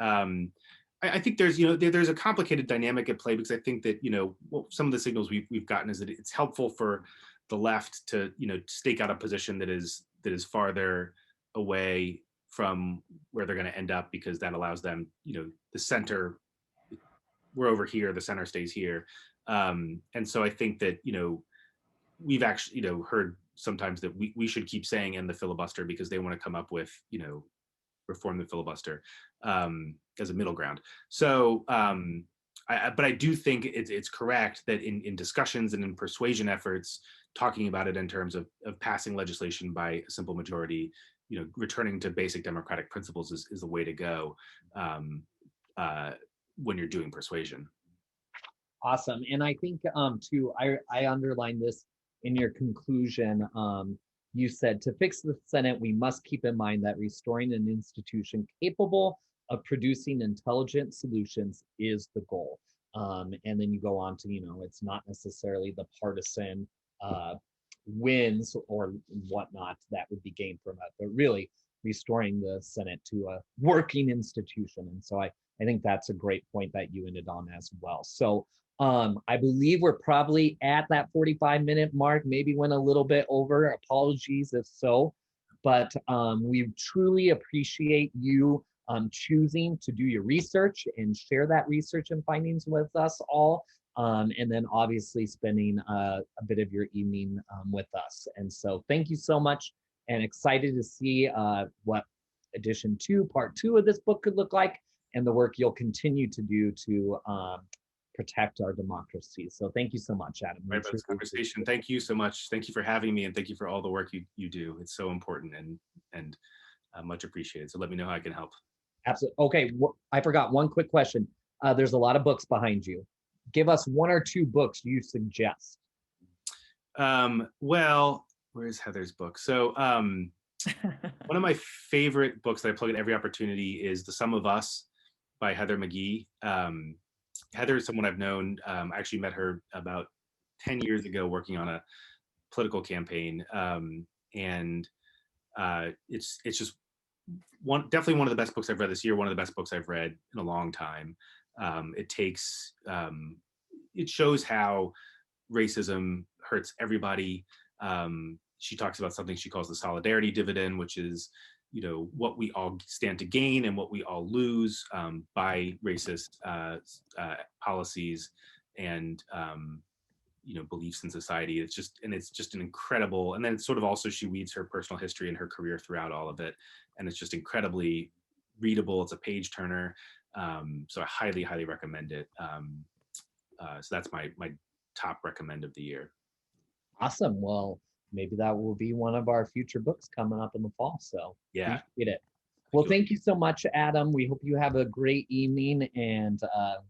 I think there's a complicated dynamic at play, because I think that, some of the signals we've gotten is that it's helpful for the left to, stake out a position that is farther away from where they're going to end up, because that allows them, the center, we're over here, the center stays here. And so I think that, we've actually, heard sometimes that we should keep saying end the filibuster because they want to come up with, reform the filibuster as a middle ground. So, but I do think it's correct that in discussions and in persuasion efforts, talking about it in terms of passing legislation by a simple majority, returning to basic democratic principles is the way to go when you're doing persuasion. Awesome. And I think too, I underlined this in your conclusion. You said, to fix the Senate, we must keep in mind that restoring an institution capable of producing intelligent solutions is the goal. And then you go on to, it's not necessarily the partisan wins or whatnot that would be gained from it, but really restoring the Senate to a working institution. And so I think that's a great point that you ended on as well. So I believe we're probably at that 45-minute mark, maybe went a little bit over. Apologies if so, but we truly appreciate you choosing to do your research and share that research and findings with us all. And then obviously spending a bit of your evening with us. And so thank you so much, and excited to see what edition 2, part 2 of this book could look like, and the work you'll continue to do to protect our democracy. So thank you so much, Adam. Right about this conversation. Thank you so much. Thank you for having me, and thank you for all the work you do. It's so important and much appreciated. So let me know how I can help. Absolutely. Okay, I forgot one quick question. There's a lot of books behind you. Give us 1 or 2 books you suggest. Well, where's Heather's book? So one of my favorite books that I plug at every opportunity is The Sum of Us by Heather McGhee. Heather is someone I've known. I actually met her about 10 years ago working on a political campaign. And it's just definitely one of the best books I've read this year, one of the best books I've read in a long time. It shows how racism hurts everybody. She talks about something she calls the solidarity dividend, which is, what we all stand to gain and what we all lose by racist policies and beliefs in society. It's just an incredible, and then it's sort of also, she weaves her personal history and her career throughout all of it, and it's just incredibly readable. It's a page turner. So I highly, highly recommend it. So that's my top recommend of the year. Awesome. Well, maybe that will be one of our future books coming up in the fall. So yeah, appreciate it. Well, thank you so much, Adam. We hope you have a great evening, and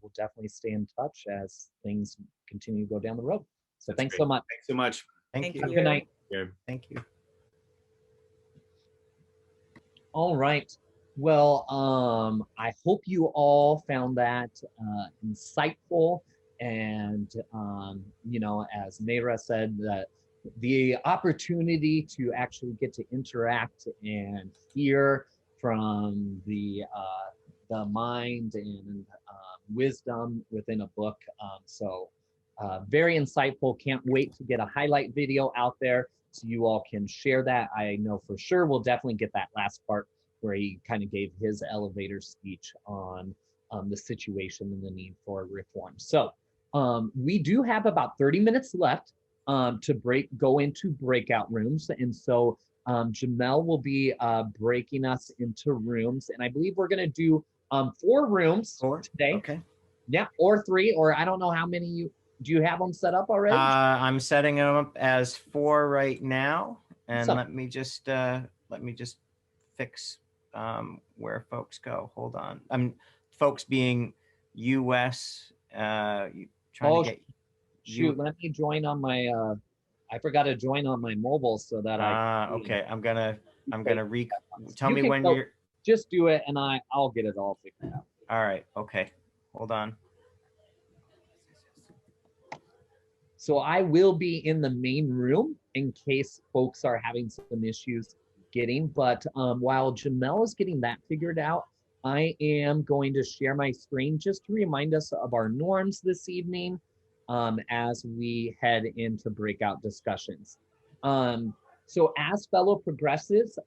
we'll definitely stay in touch as things continue to go down the road. So thanks so much. Thanks so much. Thank you. Have a good night. Yeah. Thank you. All right. Well, I hope you all found that insightful. And, as Nayra said, that the opportunity to actually get to interact and hear from the mind and wisdom within a book. So very insightful. Can't wait to get a highlight video out there so you all can share that. I know for sure we'll definitely get that last part where he kind of gave his elevator speech on the situation and the need for reform. So we do have about 30 minutes left to go into breakout rooms. And so Jamel will be breaking us into rooms. And I believe we're going to do 4 rooms today. Okay. Yeah, or 3, or I don't know how many do you have them set up already? I'm setting them up as 4 right now. And Awesome. let me just fix where folks go. Hold on. Folks being US, trying to get shoot, let me join on my I forgot to join on my mobile so that okay, I'm gonna tell me when go, you're just do it and I'll get it all figured out. all right. Okay, hold on. So I will be in the main room in case folks are having some issues getting, but while Jamel is getting that figured out, I am going to share my screen just to remind us of our norms this evening as we head into breakout discussions. So as fellow progressives,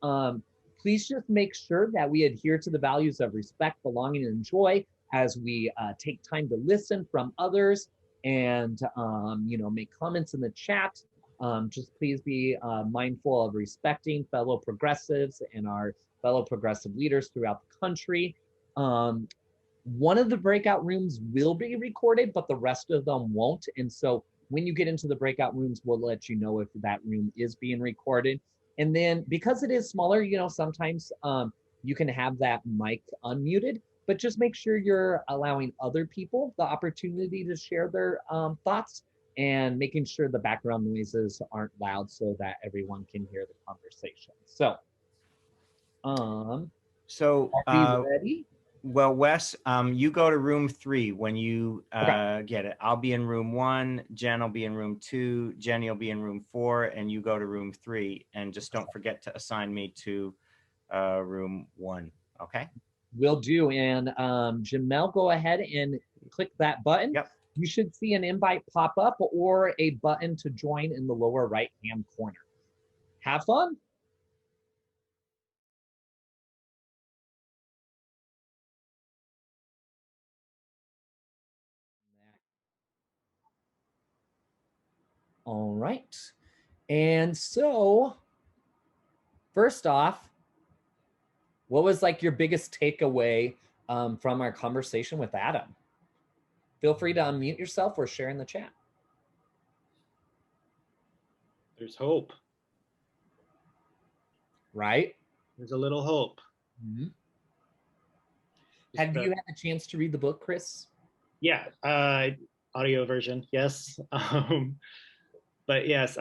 please just make sure that we adhere to the values of respect, belonging, and joy as we take time to listen from others and make comments in the chat. Just please be mindful of respecting fellow progressives and our fellow progressive leaders throughout the country. One of the breakout rooms will be recorded, but the rest of them won't. And so when you get into the breakout rooms, we'll let you know if that room is being recorded. And then because it is smaller, sometimes you can have that mic unmuted, but just make sure you're allowing other people the opportunity to share their thoughts and making sure the background noises aren't loud so that everyone can hear the conversation. So, are we ready? Well, Wes, you go to room 3 when you get it. I'll be in room 1, Jen will be in room 2, Jenny will be in room 4, and you go to room 3. And just don't forget to assign me to room 1, okay? Will do. And Jamel, go ahead and click that button. Yep. You should see an invite pop up or a button to join in the lower right-hand corner. Have fun. All right. And so, first off, what was like your biggest takeaway from our conversation with Adam? Feel free to unmute yourself or share in the chat. There's hope. Right? There's a little hope. Mm-hmm. Have you had a chance to read the book, Chris? Yeah, audio version, yes. But yes,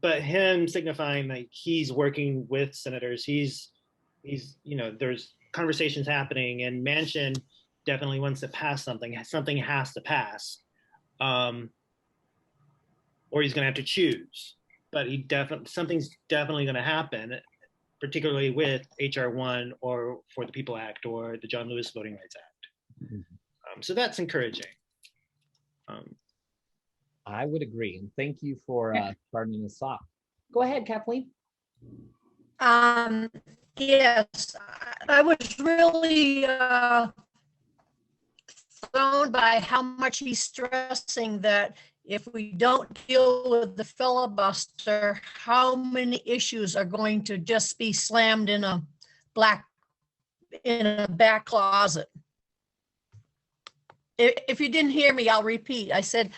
but him signifying like he's working with senators, he's there's conversations happening, and Manchin definitely wants to pass something. Something has to pass, or he's going to have to choose. But something's definitely going to happen, particularly with HR 1 or for the People Act or the John Lewis Voting Rights Act. Mm-hmm. So that's encouraging. I would agree, and thank you for starting us off. Go ahead, Kathleen. Yes, I was really thrown by how much he's stressing that if we don't deal with the filibuster, how many issues are going to just be slammed in a back closet. If you didn't hear me, I'll repeat. I said,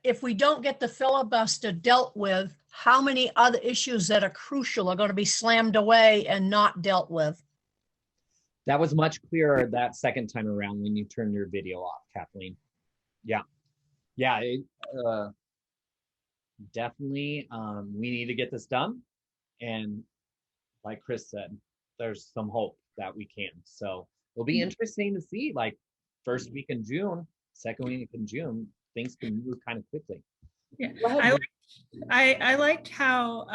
if we don't get the filibuster dealt with, how many other issues that are crucial are going to be slammed away and not dealt with? That was much clearer that second time around when you turned your video off, Kathleen. Yeah. Yeah, definitely. We need to get this done. And like Chris said, there's some hope that we can. So it'll be interesting to see, like, first week in June, second week in June, things can move kind of quickly. Yeah, I liked how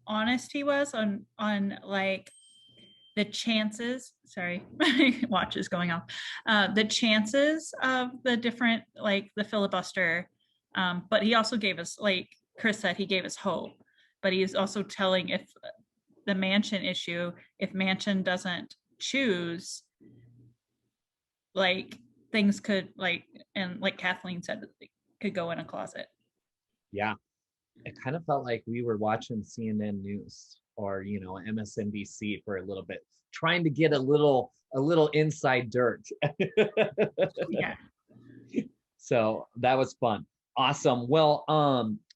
honest he was on like the chances. Sorry, my watch is going off. The chances of the different, like the filibuster, but he also gave us, like Chris said, he gave us hope. But he's also telling if the Manchin issue, if Manchin doesn't choose, like things could, like, and like Kathleen said, could go in a closet. Yeah, it kind of felt like we were watching CNN News or MSNBC for a little bit, trying to get a little inside dirt. Yeah. So that was fun. Awesome. Well,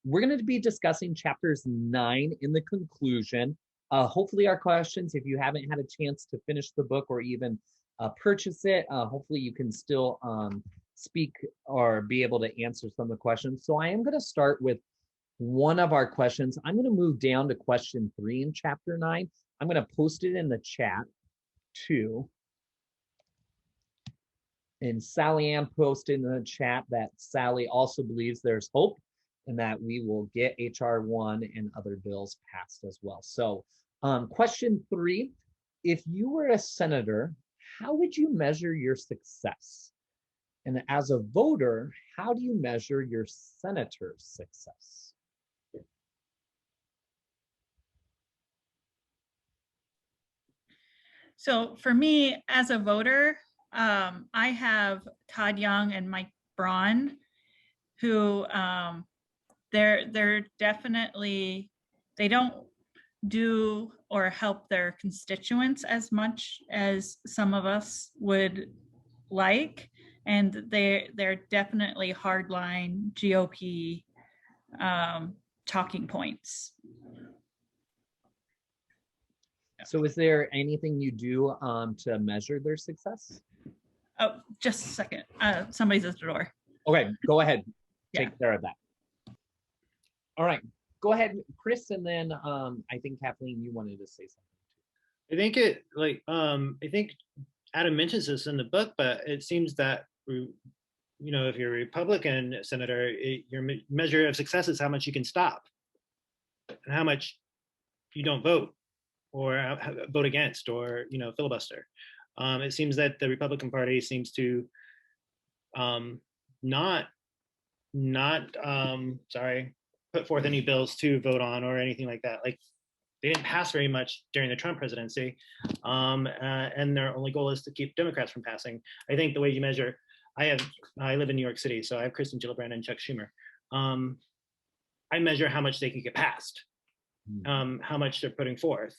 we're going to be discussing chapters 9 in the conclusion. Hopefully our questions, if you haven't had a chance to finish the book or even purchase it, hopefully you can still speak or be able to answer some of the questions. So I am going to start with one of our questions. I'm going to move down to question 3 in chapter 9. I'm going to post it in the chat too. And Sally Ann posted in the chat that Sally also believes there's hope and that we will get HR 1 and other bills passed as well. So question 3, if you were a senator, how would you measure your success? And as a voter, how do you measure your senator's success? So for me, as a voter, I have Todd Young and Mike Braun, who they're definitely, they don't do or help their constituents as much as some of us would like, and they're definitely hardline GOP talking points. So is there anything you do to measure their success? Oh, just a second. Somebody's at the door. Okay, go ahead. Yeah. Take care of that. All right, go ahead, Chris, and then I think Kathleen, you wanted to say something. I think Adam mentions this in the book, but it seems that if you're a Republican senator, your measure of success is how much you can stop and how much you don't vote or vote against or filibuster. It seems that the Republican Party seems to not put forth any bills to vote on or anything like that. Like, they didn't pass very much during the Trump presidency, and their only goal is to keep Democrats from passing. I think the way you measure, I live in New York City, so I have Kristen Gillibrand and Chuck Schumer. I measure how much they can get passed, how much they're putting forth.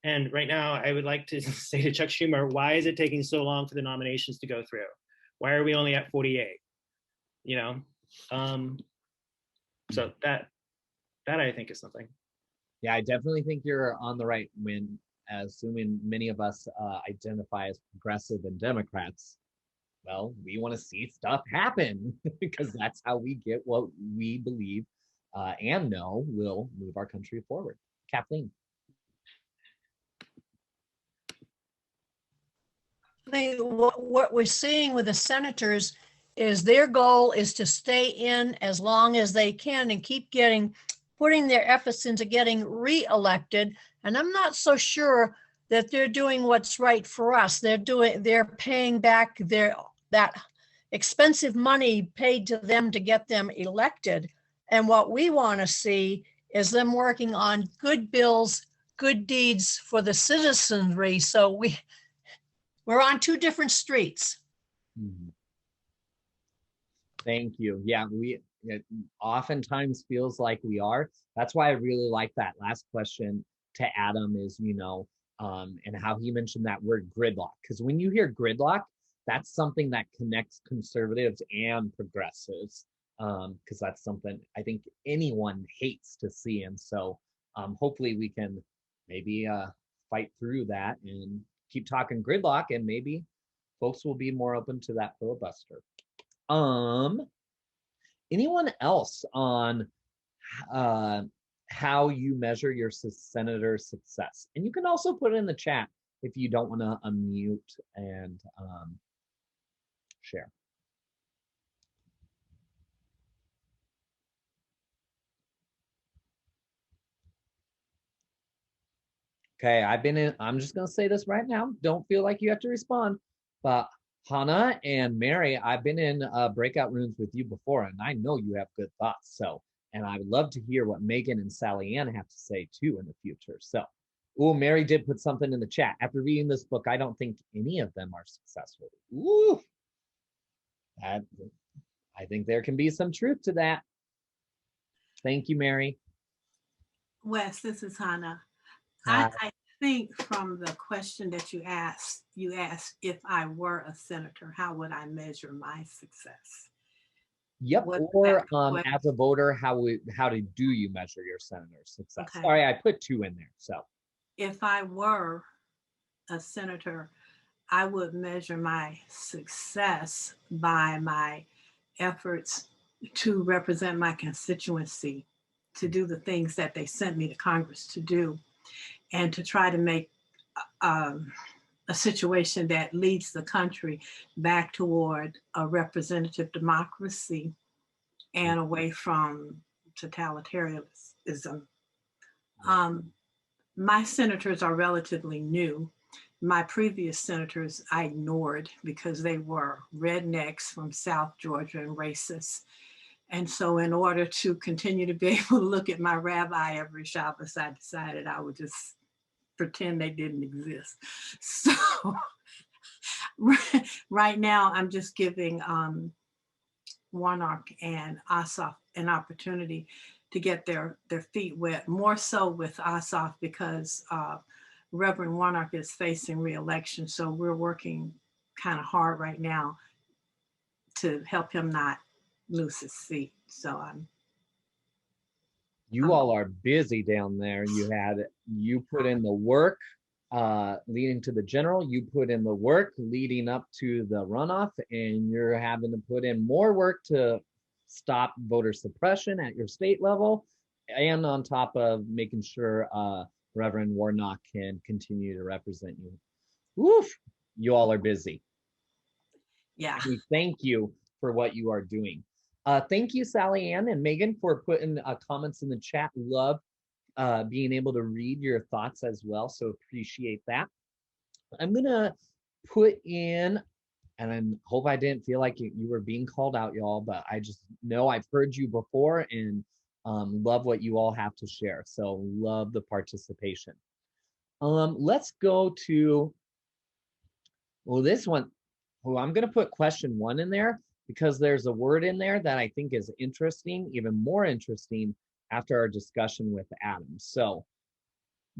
And right now, I would like to say to Chuck Schumer, why is it taking so long for the nominations to go through? Why are we only at 48? You know, so that I think is something. Yeah, I definitely think you're on the right when, assuming many of us identify as progressive and Democrats. Well, we want to see stuff happen because that's how we get what we believe and know will move our country forward. Kathleen. What we're seeing with the senators is their goal is to stay in as long as they can and keep putting their efforts into getting re-elected. And I'm not so sure that they're doing what's right for us. They're paying back that expensive money paid to them to get them elected. And what we want to see is them working on good bills, good deeds for the citizenry. So we're on two different streets. Mm-hmm. Thank you. Yeah, it oftentimes feels like we are. That's why I really like that last question to Adam is, and how he mentioned that word gridlock. Because when you hear gridlock, that's something that connects conservatives and progressives. Because that's something I think anyone hates to see. And so hopefully we can maybe fight through that and keep talking gridlock, and maybe folks will be more open to that filibuster. Anyone else on how you measure your senator success? And you can also put it in the chat if you don't want to unmute and share. Okay, I'm just gonna say this right now. Don't feel like you have to respond, but Hannah and Mary, I've been in breakout rooms with you before, and I know you have good thoughts. So, and I would love to hear what Megan and Sally Ann have to say too in the future. So, Mary did put something in the chat. After reading this book, I don't think any of them are successful. I think there can be some truth to that. Thank you, Mary. Wes, this is Hannah. Hi. I think from the question that you asked if I were a senator, how would I measure my success? Yep. Or as a voter, how do you measure your senator's success? Okay. Sorry, I put two in there. So if I were a senator, I would measure my success by my efforts to represent my constituency, to do the things that they sent me to Congress to do, and to try to make a situation that leads the country back toward a representative democracy and away from totalitarianism. My senators are relatively new. My previous senators I ignored because they were rednecks from South Georgia and racist. And so in order to continue to be able to look at my rabbi every Shabbos, I decided I would just pretend they didn't exist. So right now I'm just giving Warnock and Ossoff an opportunity to get their feet wet, more so with Ossoff because Reverend Warnock is facing re-election. So we're working kind of hard right now to help him not lose his seat. So you all are busy down there. You put in the work leading to the general, you put in the work leading up to the runoff, and you're having to put in more work to stop voter suppression at your state level, and on top of making sure Reverend Warnock can continue to represent you. Woof, you all are busy. Yeah. We thank you for what you are doing. Thank you, Sally Ann and Megan, for putting comments in the chat. Love being able to read your thoughts as well, so appreciate that. I'm gonna put in, and I hope I didn't feel like you were being called out, y'all, but I just know I've heard you before and love what you all have to share. So love the participation. Let's go to, well, this one. Oh, I'm gonna put question 1 in there because there's a word in there that I think is interesting, even more interesting after our discussion with Adam. So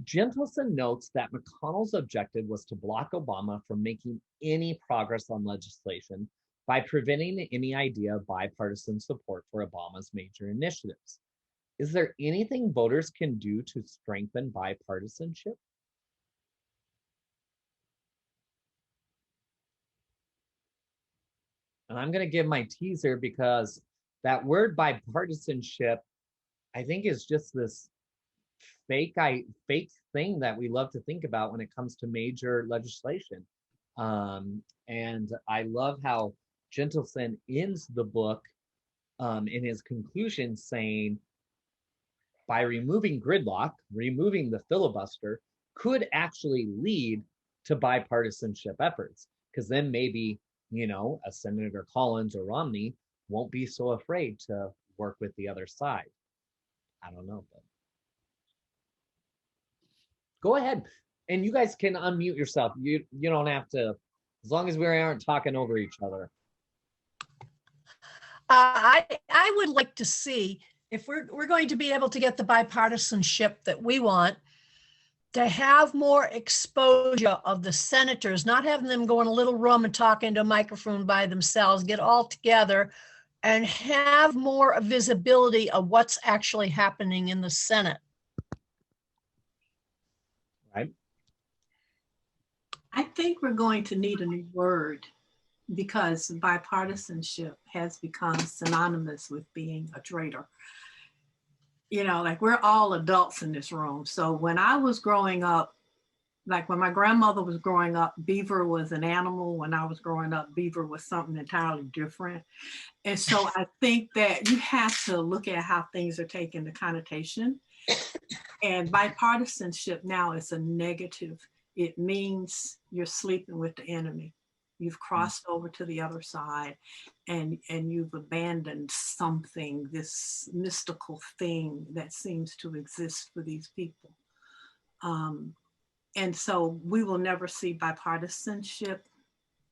Gentleson notes that McConnell's objective was to block Obama from making any progress on legislation by preventing any idea of bipartisan support for Obama's major initiatives. Is there anything voters can do to strengthen bipartisanship? And I'm going to give my teaser because that word bipartisanship, I think, is just this fake thing that we love to think about when it comes to major legislation. And I love how Gentleson ends the book in his conclusion saying, by removing gridlock, removing the filibuster could actually lead to bipartisanship efforts, because then maybe, you know, a Senator Collins or Romney won't be so afraid to work with the other side. I don't know, but go ahead, and you guys can unmute yourself. You don't have to, as long as we aren't talking over each other. I would like to see, if we're going to be able to get the bipartisanship that we want, to have more exposure of the senators, not having them go in a little room and talk into a microphone by themselves, get all together and have more visibility of what's actually happening in the Senate. Right. I think we're going to need a new word, because bipartisanship has become synonymous with being a traitor. You know, like, we're all adults in this room. So when I was growing up, like when my grandmother was growing up, beaver was an animal. When I was growing up, beaver was something entirely different. And so I think that you have to look at how things are taken, the connotation. And bipartisanship now is a negative. It means you're sleeping with the enemy. You've crossed over to the other side, and you've abandoned something, this mystical thing that seems to exist for these people. And so we will never see bipartisanship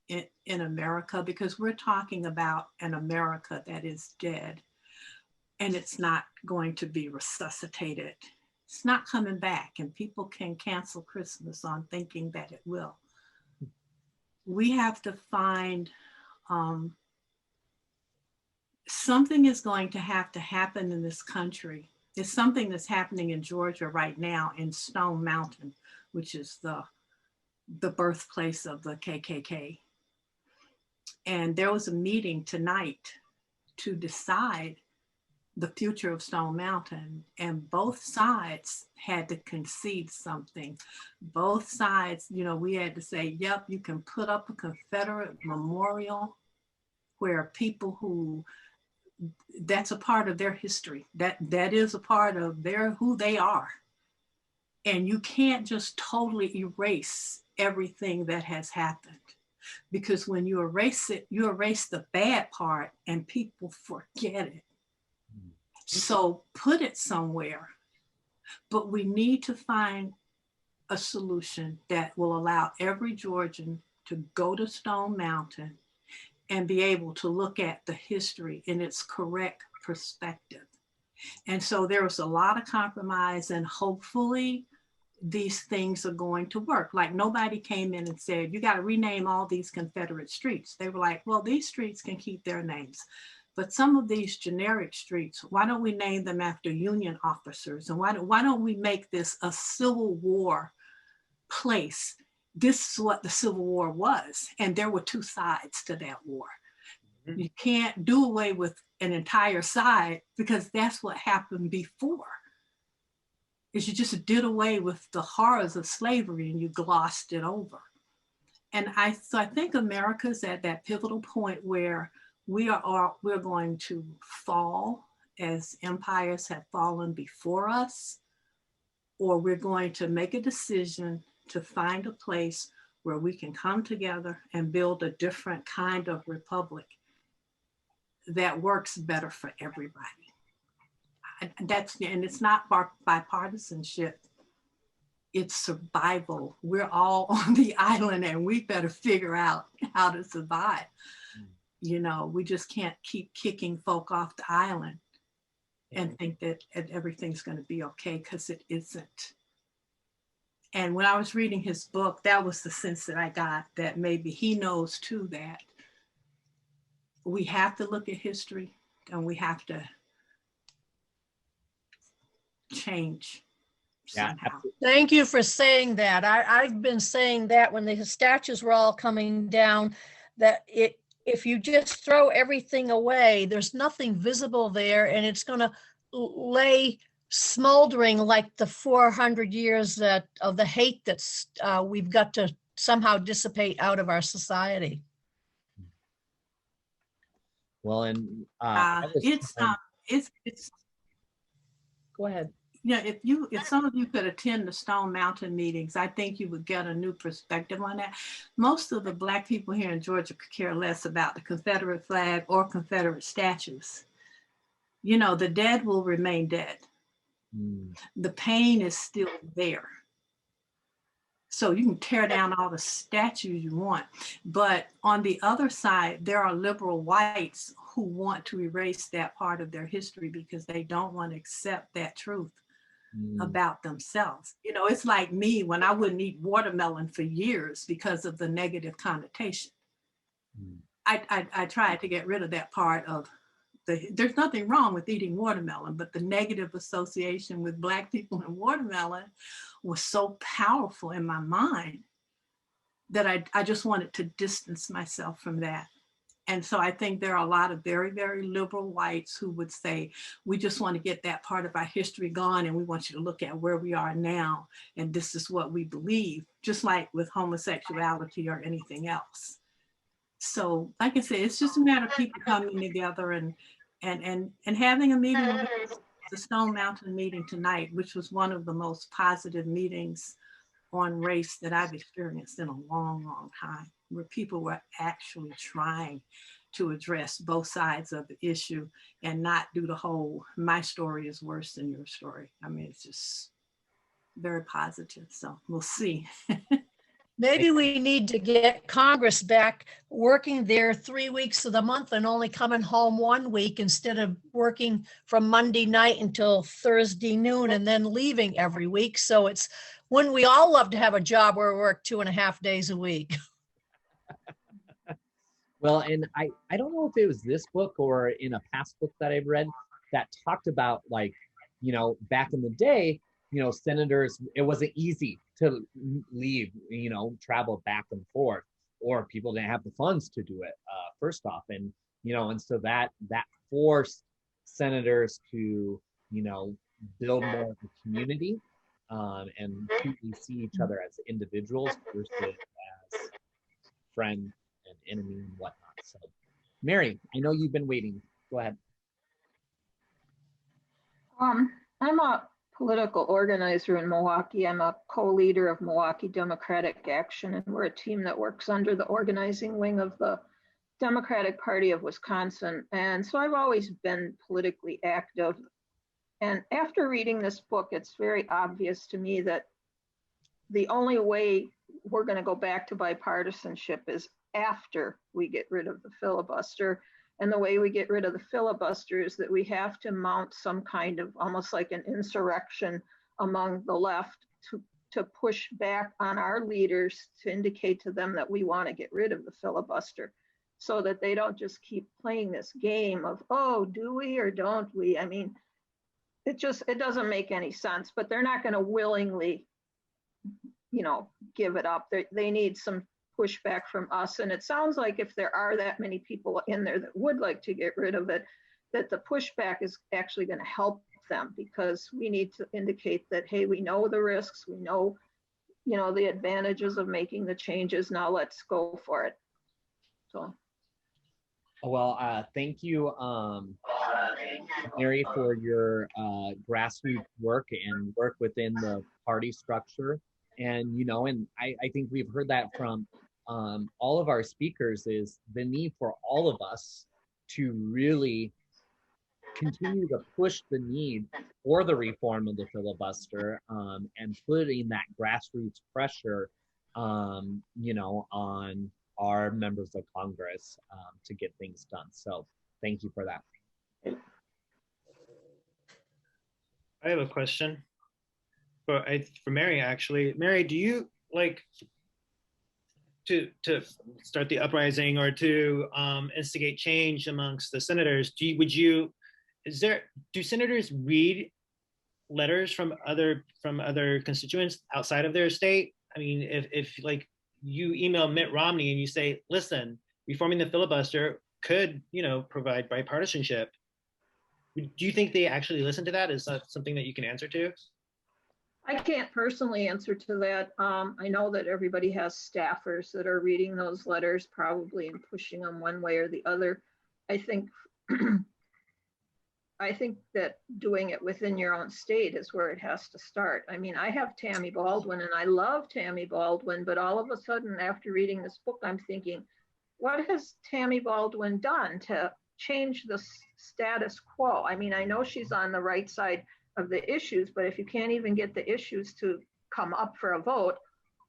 in America, because we're talking about an America that is dead, and it's not going to be resuscitated. It's not coming back, and people can cancel Christmas on thinking that it will. We have to find, something is going to have to happen in this country. It's something that's happening in Georgia right now, in Stone Mountain, which is the birthplace of the KKK. And there was a meeting tonight to decide the future of Stone Mountain, and both sides had to concede something. Both sides, you know, we had to say, yep, you can put up a Confederate memorial where people who, that's a part of their history. That is a part of who they are. And you can't just totally erase everything that has happened, because when you erase it, you erase the bad part and people forget it. So put it somewhere, but we need to find a solution that will allow every Georgian to go to Stone Mountain and be able to look at the history in its correct perspective. And so there was a lot of compromise, and hopefully these things are going to work. Like, nobody came in and said, you got to rename all these Confederate streets. They were like, well, these streets can keep their names. But some of these generic streets, why don't we name them after Union officers? And why don't we make this a Civil War place? This is what the Civil War was. And there were two sides to that war. Mm-hmm. You can't do away with an entire side, because that's what happened before. Is you just did away with the horrors of slavery and you glossed it over. And so I think America's at that pivotal point where we're going to fall as empires have fallen before us, or we're going to make a decision to find a place where we can come together and build a different kind of republic that works better for everybody. And it's not bipartisanship, it's survival. We're all on the island and we better figure out how to survive. You know, we just can't keep kicking folk off the island and think that everything's going to be okay, because it isn't. And when I was reading his book, that was the sense that I got, that maybe he knows too that we have to look at history and we have to change somehow. Thank you for saying that. I've been saying that when the statues were all coming down, that if you just throw everything away, there's nothing visible there, and it's going to lay smoldering like the 400 years of the hate that's we've got to somehow dissipate out of our society. Well, and it's go ahead. Yeah, if some of you could attend the Stone Mountain meetings, I think you would get a new perspective on that. Most of the Black people here in Georgia could care less about the Confederate flag or Confederate statues. You know, the dead will remain dead. The pain is still there. So you can tear down all the statues you want. But on the other side, there are liberal whites who want to erase that part of their history because they don't want to accept that truth about themselves. You know, it's like me when I wouldn't eat watermelon for years because of the negative connotation. I tried to get rid of that part of there's nothing wrong with eating watermelon, but the negative association with Black people and watermelon was so powerful in my mind that I just wanted to distance myself from that. And so I think there are a lot of very, very liberal whites who would say, we just want to get that part of our history gone, and we want you to look at where we are now, and this is what we believe, just like with homosexuality or anything else. So like I said, it's just a matter of people coming together and having a meeting, the Stone Mountain meeting tonight, which was one of the most positive meetings on race that I've experienced in a long, long time, where people were actually trying to address both sides of the issue and not do the whole, my story is worse than your story. I mean, it's just very positive. So we'll see. Maybe we need to get Congress back working there 3 weeks of the month and only coming home 1 week instead of working from Monday night until Thursday noon and then leaving every week. So it's when we all love to have a job where we work 2.5 days a week. Well, and I don't know if it was this book or in a past book that I've read that talked about, like, you know, back in the day, you know, senators, it wasn't easy to leave, you know, travel back and forth, or people didn't have the funds to do it, first off. And, you know, and so that forced senators to, you know, build more of a community and truly see each other as individuals versus as friend and enemy and whatnot. So, Mary, I know you've been waiting. Go ahead. I'm a political organizer in Milwaukee. I'm a co-leader of Milwaukee Democratic Action, and we're a team that works under the organizing wing of the Democratic Party of Wisconsin. And so I've always been politically active. And after reading this book, it's very obvious to me that the only way we're going to go back to bipartisanship is after we get rid of the filibuster. And the way we get rid of the filibuster is that we have to mount some kind of almost like an insurrection among the left to push back on our leaders to indicate to them that we want to get rid of the filibuster, so that they don't just keep playing this game of, oh, do we or don't we? I mean, it doesn't make any sense, but they're not going to willingly, you know, give it up. They need some pushback from us. And it sounds like if there are that many people in there that would like to get rid of it, that the pushback is actually going to help them, because we need to indicate that, hey, we know the risks, we know, you know, the advantages of making the changes. Now let's go for it. So. Well, thank you, Mary, for your grassroots work and work within the party structure. And, you know, and I think we've heard that from all of our speakers, is the need for all of us to really continue to push the need for the reform of the filibuster, and putting that grassroots pressure, you know, on our members of Congress to get things done. So thank you for that. I have a question for Mary, actually. Mary, do you like to start the uprising or to instigate change amongst the senators? Do senators read letters from other constituents outside of their state? I mean, if like you email Mitt Romney and you say, listen, reforming the filibuster could, you know, provide bipartisanship, do you think they actually listen to that? Is that something that you can answer to? I can't personally answer to that. I know that everybody has staffers that are reading those letters probably and pushing them one way or the other. I think I think that doing it within your own state is where it has to start. I mean, I have Tammy Baldwin and I love Tammy Baldwin, but all of a sudden after reading this book, I'm thinking, what has Tammy Baldwin done to change the status quo? I mean, I know she's on the right side of the issues, but if you can't even get the issues to come up for a vote,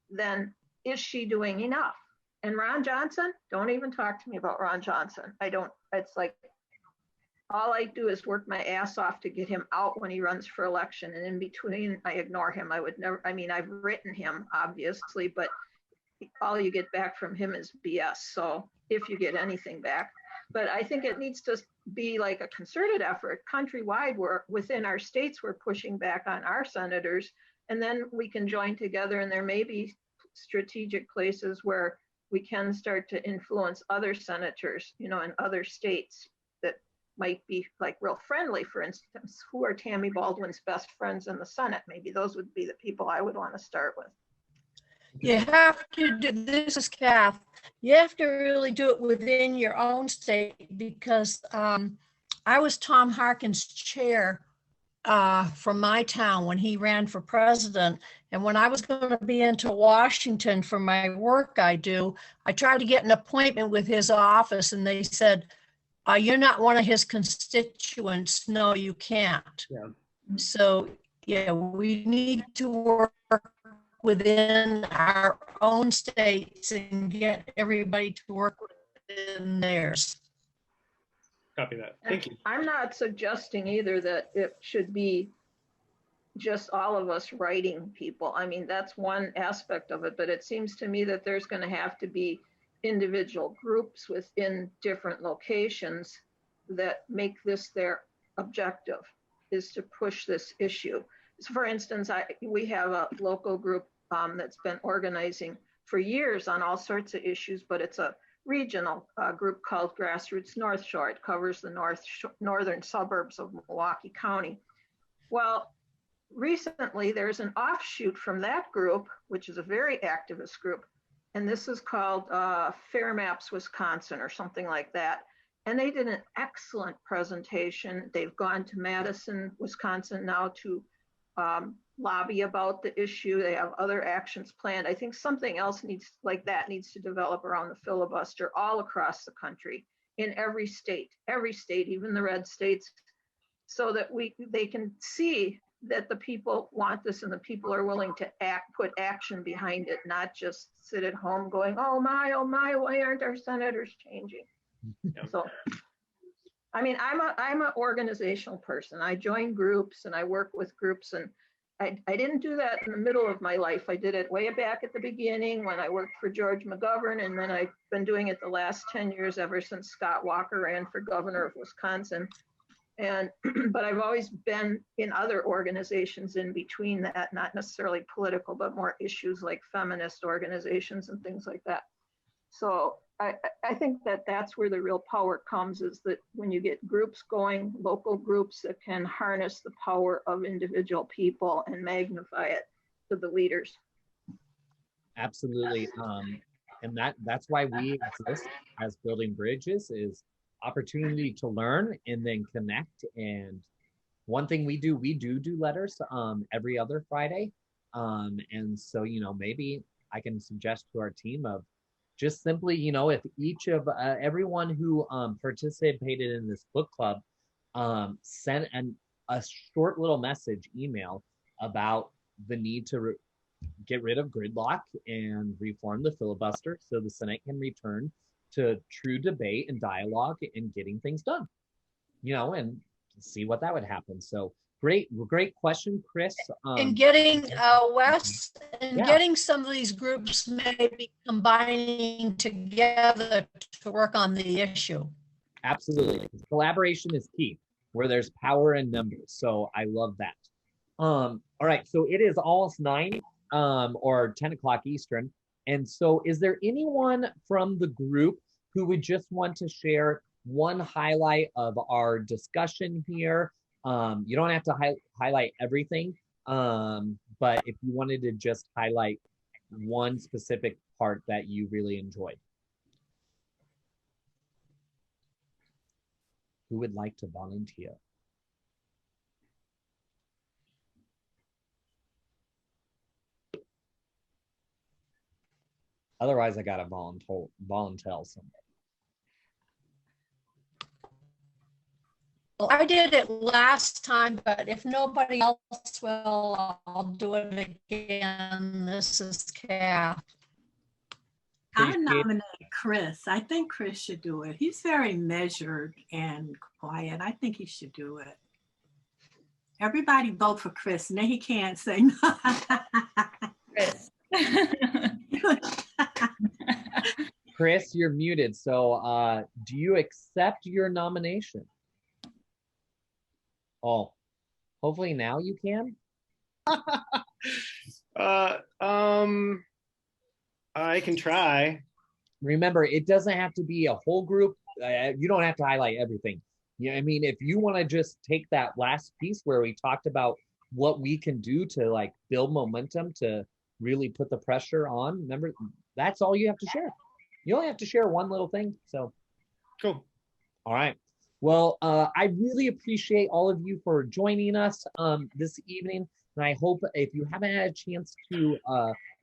then is she doing enough? And Ron Johnson, don't even talk to me about Ron Johnson. It's like, all I do is work my ass off to get him out when he runs for election. And in between, I ignore him. I've written him, obviously, but all you get back from him is BS. So if you get anything back. But I think it needs to be like a concerted effort countrywide, where within our states, we're pushing back on our senators, and then we can join together. And there may be strategic places where we can start to influence other senators, you know, in other states that might be like real friendly. For instance, who are Tammy Baldwin's best friends in the Senate? Maybe those would be the people I would want to start with. You have to do, this is Kath, you have to really do it within your own state, because I was Tom Harkin's chair from my town when he ran for president. And when I was going to be into Washington for my work I do, I tried to get an appointment with his office and they said, you're not one of his constituents. No, you can't. Yeah. So yeah, we need to work within our own states and get everybody to work within theirs. Copy that. Thank you. I'm not suggesting either that it should be just all of us writing people. I mean, that's one aspect of it, but it seems to me that there's going to have to be individual groups within different locations that make this their objective, is to push this issue. So for instance, we have a local group that's been organizing for years on all sorts of issues, but it's a regional group called Grassroots North Shore. It covers the northern suburbs of Milwaukee County. Well, recently there's an offshoot from that group, which is a very activist group, and this is called Fair Maps Wisconsin or something like that. And they did an excellent presentation. They've gone to Madison, Wisconsin now to lobby about the issue. They have other actions planned. I think something else needs to develop around the filibuster all across the country, in every state, even the red states, so that they can see that the people want this and the people are willing to put action behind it, not just sit at home going, oh my, why aren't our senators changing? So, I mean, I'm an organizational person. I join groups and I work with groups, and I didn't do that in the middle of my life. I did it way back at the beginning when I worked for George McGovern, and then I've been doing it the last 10 years, ever since Scott Walker ran for governor of Wisconsin. And but I've always been in other organizations in between that, not necessarily political, but more issues like feminist organizations and things like that. So I think that that's where the real power comes, is that when you get groups going, local groups that can harness the power of individual people and magnify it to the leaders. Absolutely. And that's why we exist as Building Bridges, is opportunity to learn and then connect. And one thing we do letters every other Friday. And so, maybe I can suggest to our team of just simply, if each of everyone who participated in this book club sent a short little message email about the need to get rid of gridlock and reform the filibuster so the Senate can return to true debate and dialogue and getting things done, and see what that would happen. So great question, Chris. And getting Wes and Yeah. getting some of these groups maybe combining together to work on the issue. Absolutely. Collaboration is key where there's power in numbers. So I love that. All right. So it is almost 9 or 10 o'clock Eastern. And so is there anyone from the group who would just want to share one highlight of our discussion here? You don't have to highlight everything, but if you wanted to just highlight one specific part that you really enjoyed. Who would like to volunteer? Otherwise, I got to volunteer somebody. Well, I did it last time, but if nobody else will, I'll do it again. This is Kath. I nominate Chris. I think Chris should do it. He's very measured and quiet. I think he should do it. Everybody vote for Chris. Now he can't say no. Chris. Chris, you're muted. So do you accept your nomination? Oh, hopefully now you can. I can try. Remember, it doesn't have to be a whole group. You don't have to highlight everything. I mean, if you want to just take that last piece where we talked about what we can do to like build momentum to really put the pressure on, remember, that's all you have to share. You only have to share one little thing. So cool. All right. Well, I really appreciate all of you for joining us this evening. And I hope if you haven't had a chance to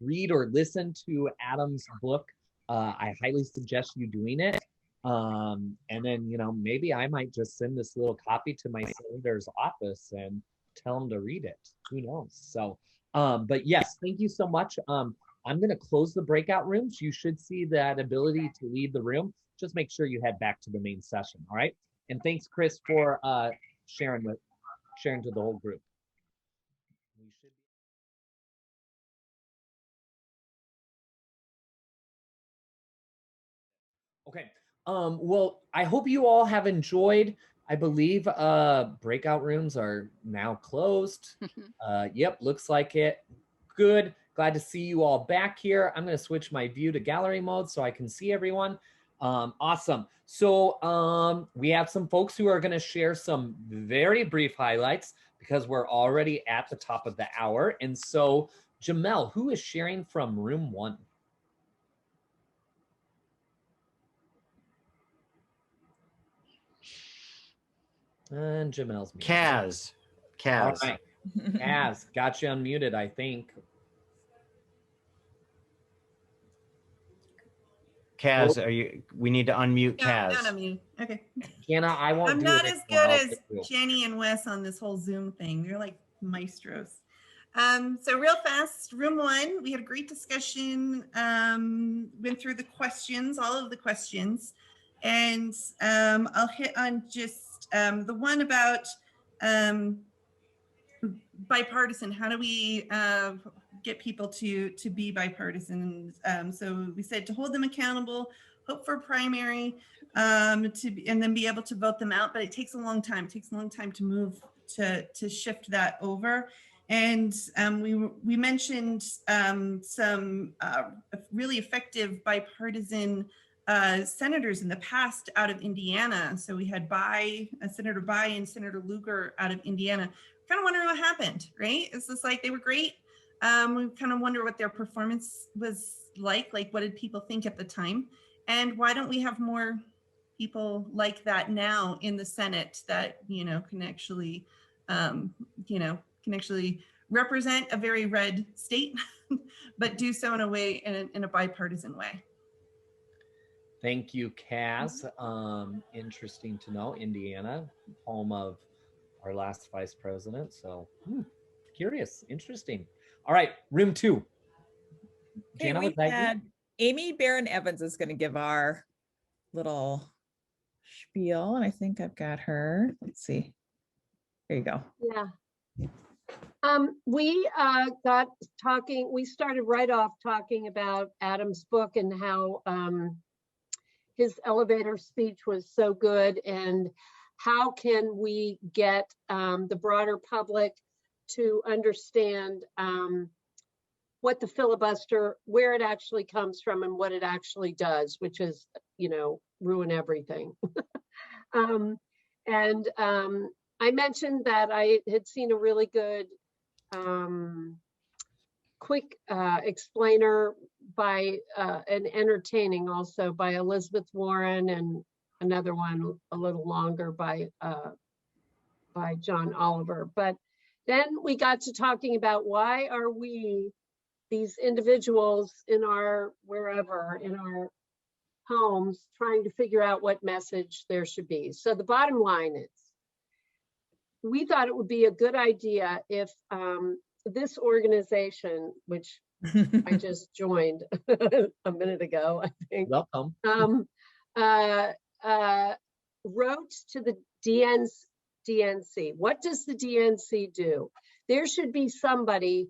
read or listen to Adam's book, I highly suggest you doing it. And then, maybe I might just send this little copy to my senator's office and tell him to read it. Who knows? So, but yes, thank you so much. I'm going to close the breakout rooms. You should see that ability to leave the room. Just make sure you head back to the main session. All right. And thanks, Chris, for sharing to the whole group. Okay. Well, I hope you all have enjoyed. I believe breakout rooms are now closed. Yep, looks like it. Good. Glad to see you all back here. I'm going to switch my view to gallery mode so I can see everyone. Awesome. So we have some folks who are going to share some very brief highlights because we're already at the top of the hour. And so, Jamel, who is sharing from room 1? And Jamel's muted. Kaz. All right. Kaz, got you unmuted, I think. Kaz, we need to unmute Kaz. Not unmute. Okay. Kiana, I won't I'm do not it as anymore. good I'll as get you. Jenny and Wes on this whole Zoom thing. They're like maestros. So real fast, room 1, we had a great discussion, went through the questions, all of the questions, and I'll hit on just the one about bipartisan. How do we get people to be bipartisan? So we said to hold them accountable, hope for a primary, and then be able to vote them out, but it takes a long time. It takes a long time to move to shift that over. And we mentioned some really effective bipartisan senators in the past out of Indiana. So we had Senator Bayh and Senator Lugar out of Indiana. Kind of wondering what happened, right? It's just like they were great. We kind of wonder what their performance was like what did people think at the time? And why don't we have more people like that now in the Senate that, can actually, can actually represent a very red state, but do so in a way, in a bipartisan way. Thank you, Cass. Interesting to know, Indiana, home of our last vice president. So curious, interesting. All right, room 2. Okay, Jana, we was that you? had Amy Barron Evans is going to give our little spiel, and I think I've got her. Let's see. There you go. Yeah. We got talking, we started right off talking about Adam's book and how his elevator speech was so good, and how can we get the broader public to understand what the filibuster, where it actually comes from and what it actually does, which is, you know, ruin everything. I mentioned that I had seen a really good quick explainer by and entertaining also by Elizabeth Warren, and another one a little longer by John Oliver. But then we got to talking about why are we, these individuals in our wherever in our homes, trying to figure out what message there should be. So the bottom line is, we thought it would be a good idea if this organization, which I just joined a minute ago, I think. Welcome. Wrote to the DNC. What does the DNC do? There should be somebody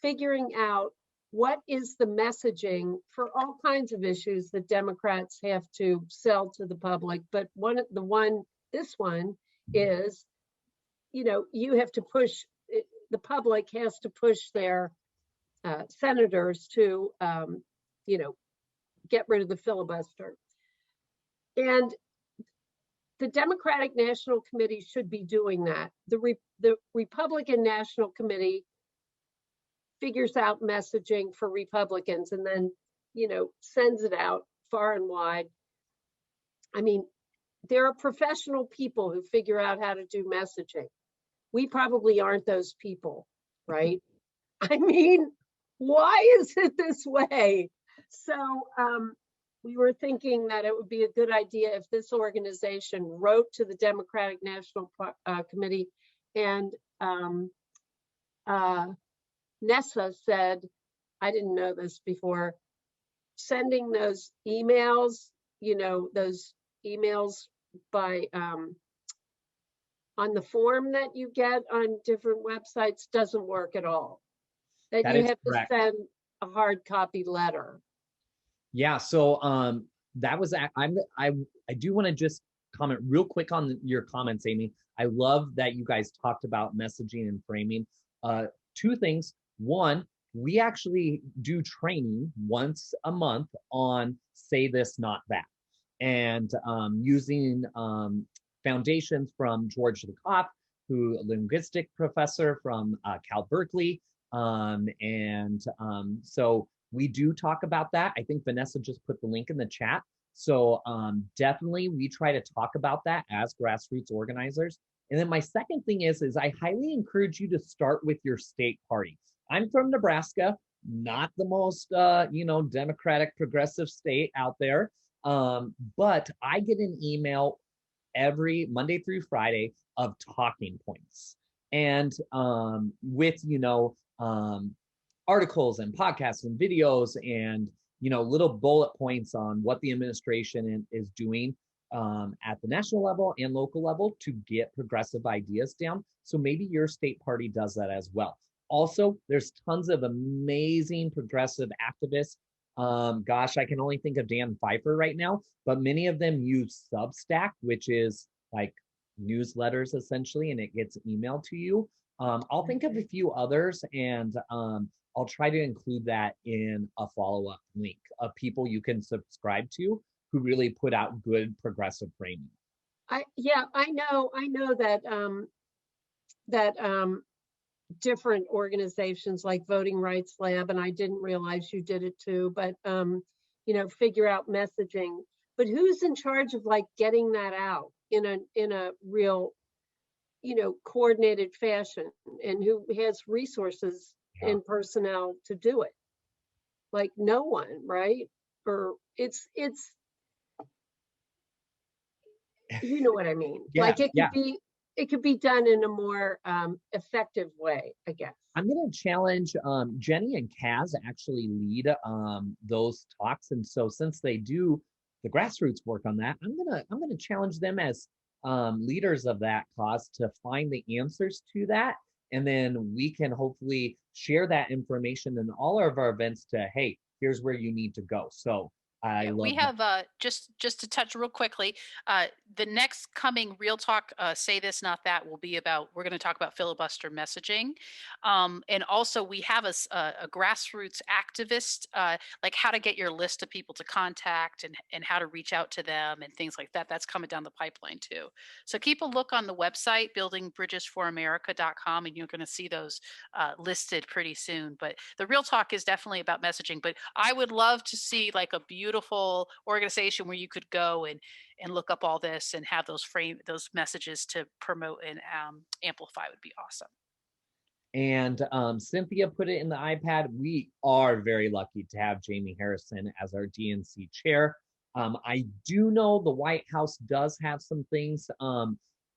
figuring out what is the messaging for all kinds of issues that Democrats have to sell to the public. But this one is, you know, you have to push, the public has to push their senators to, you know, get rid of the filibuster. And the Democratic National Committee should be doing that. The Republican National Committee figures out messaging for Republicans and then, you know, sends it out far and wide. I mean, there are professional people who figure out how to do messaging. We probably aren't those people, right? I mean, why is it this way? So we were thinking that it would be a good idea if this organization wrote to the Democratic National Committee, and Nessa said, I didn't know this before, sending those emails, you know, those emails by on the form that you get on different websites doesn't work at all. That you have to send a hard copy letter. Yeah, so that was, I do want to just comment real quick on your comments, Amy. I love that you guys talked about messaging and framing. 2 things. One, we actually do training once a month on say this, not that. And using foundations from George Lakoff, who a linguistic professor from Cal Berkeley. So we do talk about that. I think Vanessa just put the link in the chat. So definitely we try to talk about that as grassroots organizers. And then my second thing is I highly encourage you to start with your state party. I'm from Nebraska, not the most, you know, democratic progressive state out there. But I get an email every Monday through Friday of talking points, and with, you know, articles and podcasts and videos and, you know, little bullet points on what the administration is doing at the national level and local level to get progressive ideas down. So maybe your state party does that as well. Also, there's tons of amazing progressive activists. Gosh, I can only think of Dan Pfeiffer right now, but many of them use Substack, which is like newsletters essentially, and it gets emailed to you. I'll think of a few others, and I'll try to include that in a follow-up link of people you can subscribe to who really put out good progressive framing. I know that different organizations like Voting Rights Lab, and I didn't realize you did it too, but you know, figure out messaging. But who's in charge of like getting that out in a real coordinated fashion, and who has resources and personnel to do it. Like no one, right? Or it's you know what I mean. Like it could be done in a more effective way, I guess. I'm going to challenge Jenny and Kaz actually lead those talks, and so since they do the grassroots work on that, I'm gonna challenge them as leaders of that cause to find the answers to that, and then we can hopefully share that information in all of our events to, hey, here's where you need to go. So I love we have just to touch real quickly, the next coming Real Talk Say This Not That will be about, we're going to talk about filibuster messaging, and also we have a grassroots activist, like how to get your list of people to contact and how to reach out to them and things like that. That's coming down the pipeline too. So keep a look on the website buildingbridgesforamerica.com, and you're going to see those listed pretty soon. But the Real Talk is definitely about messaging, but I would love to see like a beautiful organization where you could go and look up all this and have those messages to promote and amplify would be awesome. And Cynthia put it in the iPad. We are very lucky to have Jamie Harrison as our DNC chair. I do know the White House does have some things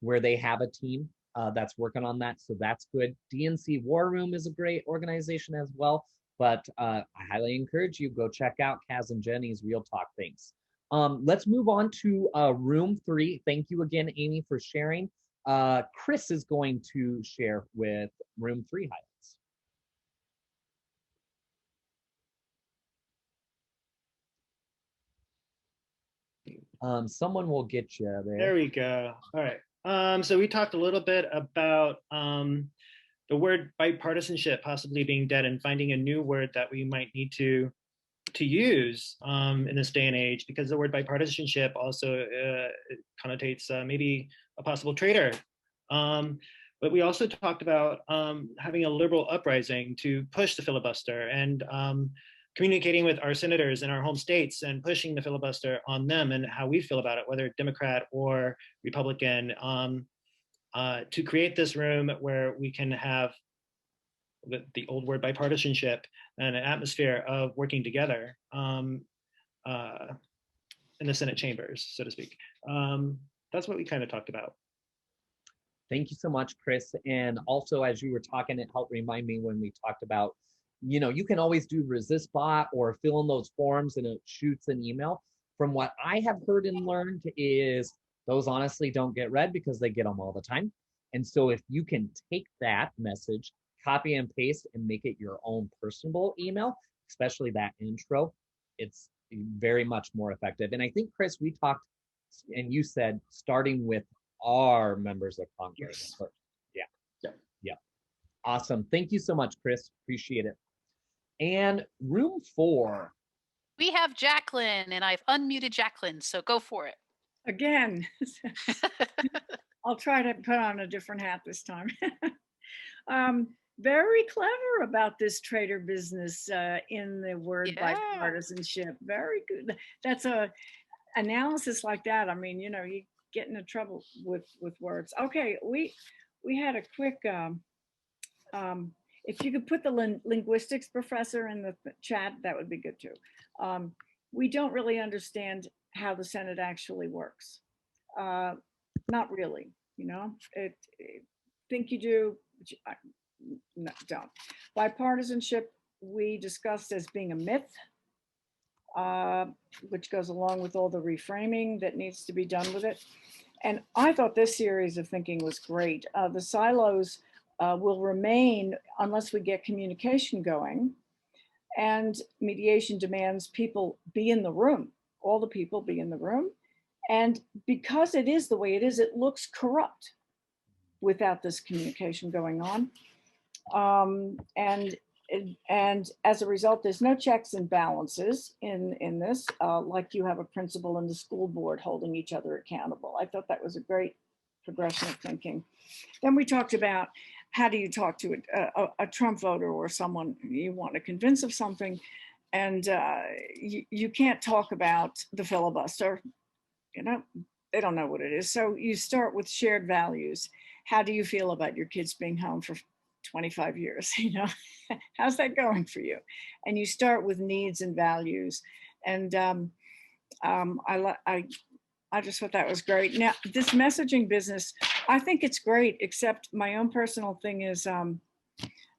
where they have a team that's working on that, so that's good. DNC War Room is a great organization as well. But I highly encourage you, go check out Kaz and Jenny's Real Talk things. Let's move on to room 3. Thank you again, Amy, for sharing. Chris is going to share with room 3 highlights. Someone will get you there. There we go. All right. So we talked a little bit about the word bipartisanship possibly being dead and finding a new word that we might need to use in this day and age, because the word bipartisanship also connotates maybe a possible traitor. But we also talked about having a liberal uprising to push the filibuster and communicating with our senators in our home states and pushing the filibuster on them and how we feel about it, whether Democrat or Republican. To create this room where we can have the old word bipartisanship and an atmosphere of working together in the Senate chambers, so to speak. That's what we kind of talked about. Thank you so much, Chris. And also, as you were talking, it helped remind me when we talked about, you can always do resist bot or fill in those forms and it shoots an email. From what I have heard and learned is those honestly don't get read because they get them all the time. And so if you can take that message, copy and paste and make it your own personable email, especially that intro, it's very much more effective. And I think, Chris, we talked and you said starting with our members of Congress first. Yeah. Awesome. Thank you so much, Chris. Appreciate it. And room 4. We have Jacqueline, and I've unmuted Jacqueline, so go for it. Again. I'll try to put on a different hat this time. Very clever about this traitor business in the word bipartisanship. Very good. That's a analysis like that. I mean, you get into trouble with words. Okay, we had a quick. If you could put the linguistics professor in the chat, that would be good too. We don't really understand how the Senate actually works. Not really, think you do, no, don't. Bipartisanship, we discussed as being a myth, which goes along with all the reframing that needs to be done with it. And I thought this series of thinking was great. The silos will remain unless we get communication going, and mediation demands people be in the room, all the people be in the room. And because it is the way it is, it looks corrupt without this communication going on. And as a result, there's no checks and balances in this, like you have a principal and the school board holding each other accountable. I thought that was a great progression of thinking. Then we talked about how do you talk to a Trump voter or someone you want to convince of something, and you can't talk about the filibuster. They don't know what it is. So you start with shared values. how do you feel about your kids being home for 25 years? You know, how's that going for you? And you start with needs and values. And I just thought that was great. Now, this messaging business, I think it's great, except my own personal thing is,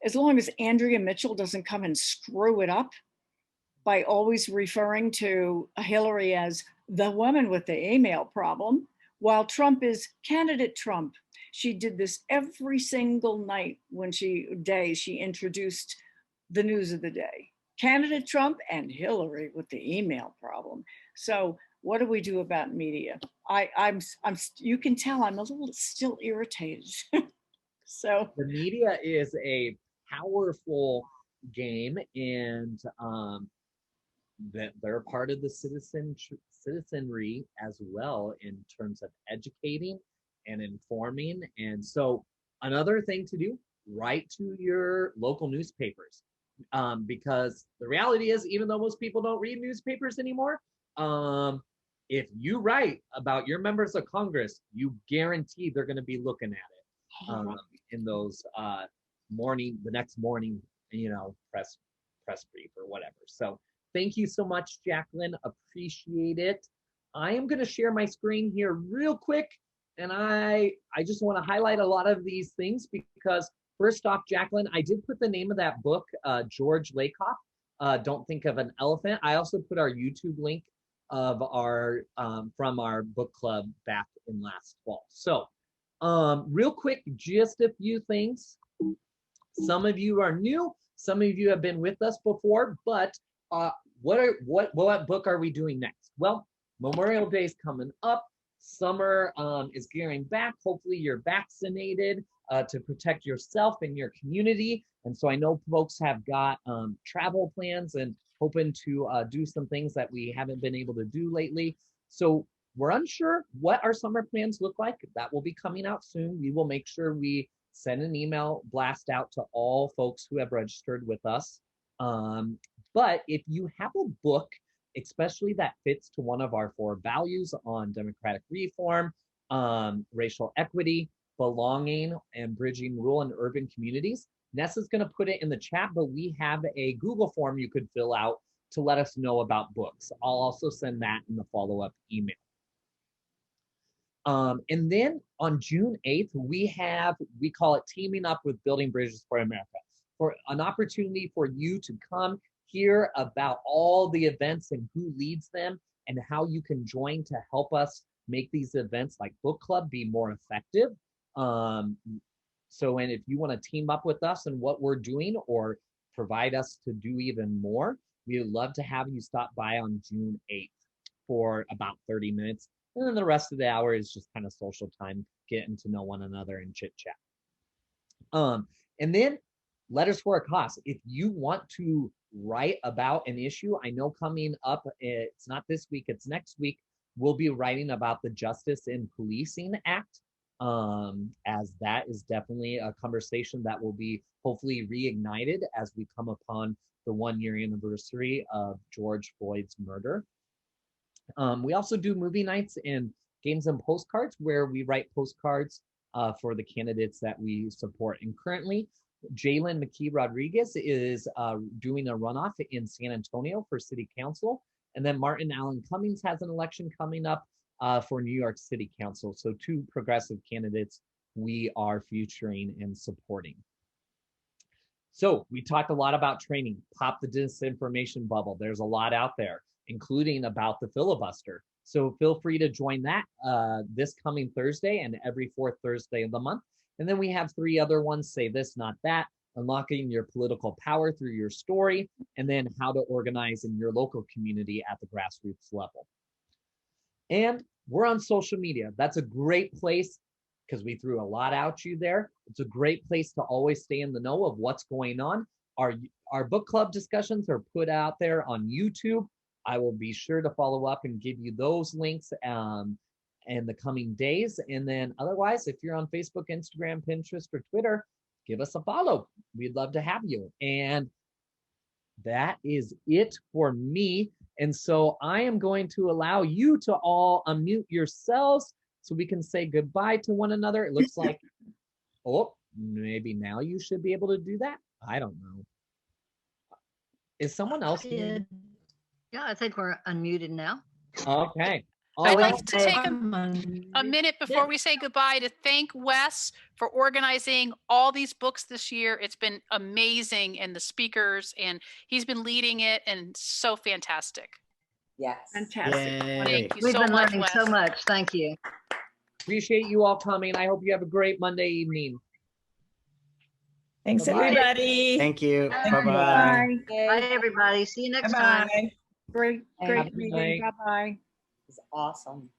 as long as Andrea Mitchell doesn't come and screw it up by always referring to Hillary as the woman with the email problem, while Trump is candidate Trump. She did this every single night when she introduced the news of the day. Candidate Trump and Hillary with the email problem. So what do we do about media? I'm you can tell I'm a little still irritated. So the media is a powerful game, and that they're part of the citizenry as well in terms of educating and informing. And so another thing to do, write to your local newspapers, because the reality is, even though most people don't read newspapers anymore, if you write about your members of Congress, you guarantee they're going to be looking at it in those the next morning, press brief or whatever. So thank you so much, Jacqueline. Appreciate it. I am going to share my screen here real quick, and I just want to highlight a lot of these things because first off, Jacqueline, I did put the name of that book, George Lakoff, Don't Think of an Elephant. I also put our YouTube link of our from our book club back in last fall. So real quick, just a few things. Some of you are new, some of you have been with us before, but what book are we doing next? Well, Memorial Day is coming up. Summer is gearing back. Hopefully you're vaccinated to protect yourself and your community. And so I know folks have got travel plans and hoping to do some things that we haven't been able to do lately. So we're unsure what our summer plans look like. That will be coming out soon. We will make sure we send an email blast out to all folks who have registered with us. But if you have a book, especially that fits to one of our 4 values on democratic reform, racial equity, belonging, and bridging rural and urban communities, Nessa's going to put it in the chat, but we have a Google form you could fill out to let us know about books. I'll also send that in the follow-up email. And then on June 8th, we call it Teaming Up with Building Bridges for America, for an opportunity for you to come hear about all the events and who leads them and how you can join to help us make these events like book club be more effective. And if you want to team up with us and what we're doing or provide us to do even more, we would love to have you stop by on June 8th for about 30 minutes. And then the rest of the hour is just kind of social time, getting to know one another and chit chat. And then letters for a cause. If you want to write about an issue, I know coming up, it's not this week, it's next week, we'll be writing about the Justice in Policing Act, as that is definitely a conversation that will be hopefully reignited as we come upon the 1-year anniversary of George Floyd's murder. We also do movie nights and games and postcards where we write postcards for the candidates that we support. And currently, Jalen McKee Rodriguez is doing a runoff in San Antonio for city council. And then Martin Allen Cummings has an election coming up for New York City Council. So 2 progressive candidates we are featuring and supporting. So we talked a lot about training, pop the disinformation bubble. There's a lot out there, including about the filibuster. So feel free to join that this coming Thursday and every 4th Thursday of the month. And then we have 3 other ones, Say This, Not That, Unlocking Your Political Power Through Your Story, and then How to Organize in Your Local Community at the Grassroots Level. And we're on social media. That's a great place because we threw a lot out you there. It's a great place to always stay in the know of what's going on. Our book club discussions are put out there on YouTube. I will be sure to follow up and give you those links in the coming days. And then otherwise, if you're on Facebook, Instagram, Pinterest, or Twitter, give us a follow. We'd love to have you. And that is it for me. And so I am going to allow you to all unmute yourselves so we can say goodbye to one another. It looks like Oh, maybe now you should be able to do that. I don't know. Is someone else? Yeah, I think we're unmuted now. Okay. I'd like to take a minute before we say goodbye to thank Wes for organizing all these books this year. It's been amazing, and the speakers, and he's been leading it, and so fantastic. Yes. Fantastic. Thank you We've so been much, learning Wes. so much. Thank you. Appreciate you all coming. I hope you have a great Monday evening. Thanks, Bye-bye. everybody. Thank you. Bye. Bye-bye. Bye, everybody. See you next time. Great Have a good meeting. night. Bye-bye. It's awesome.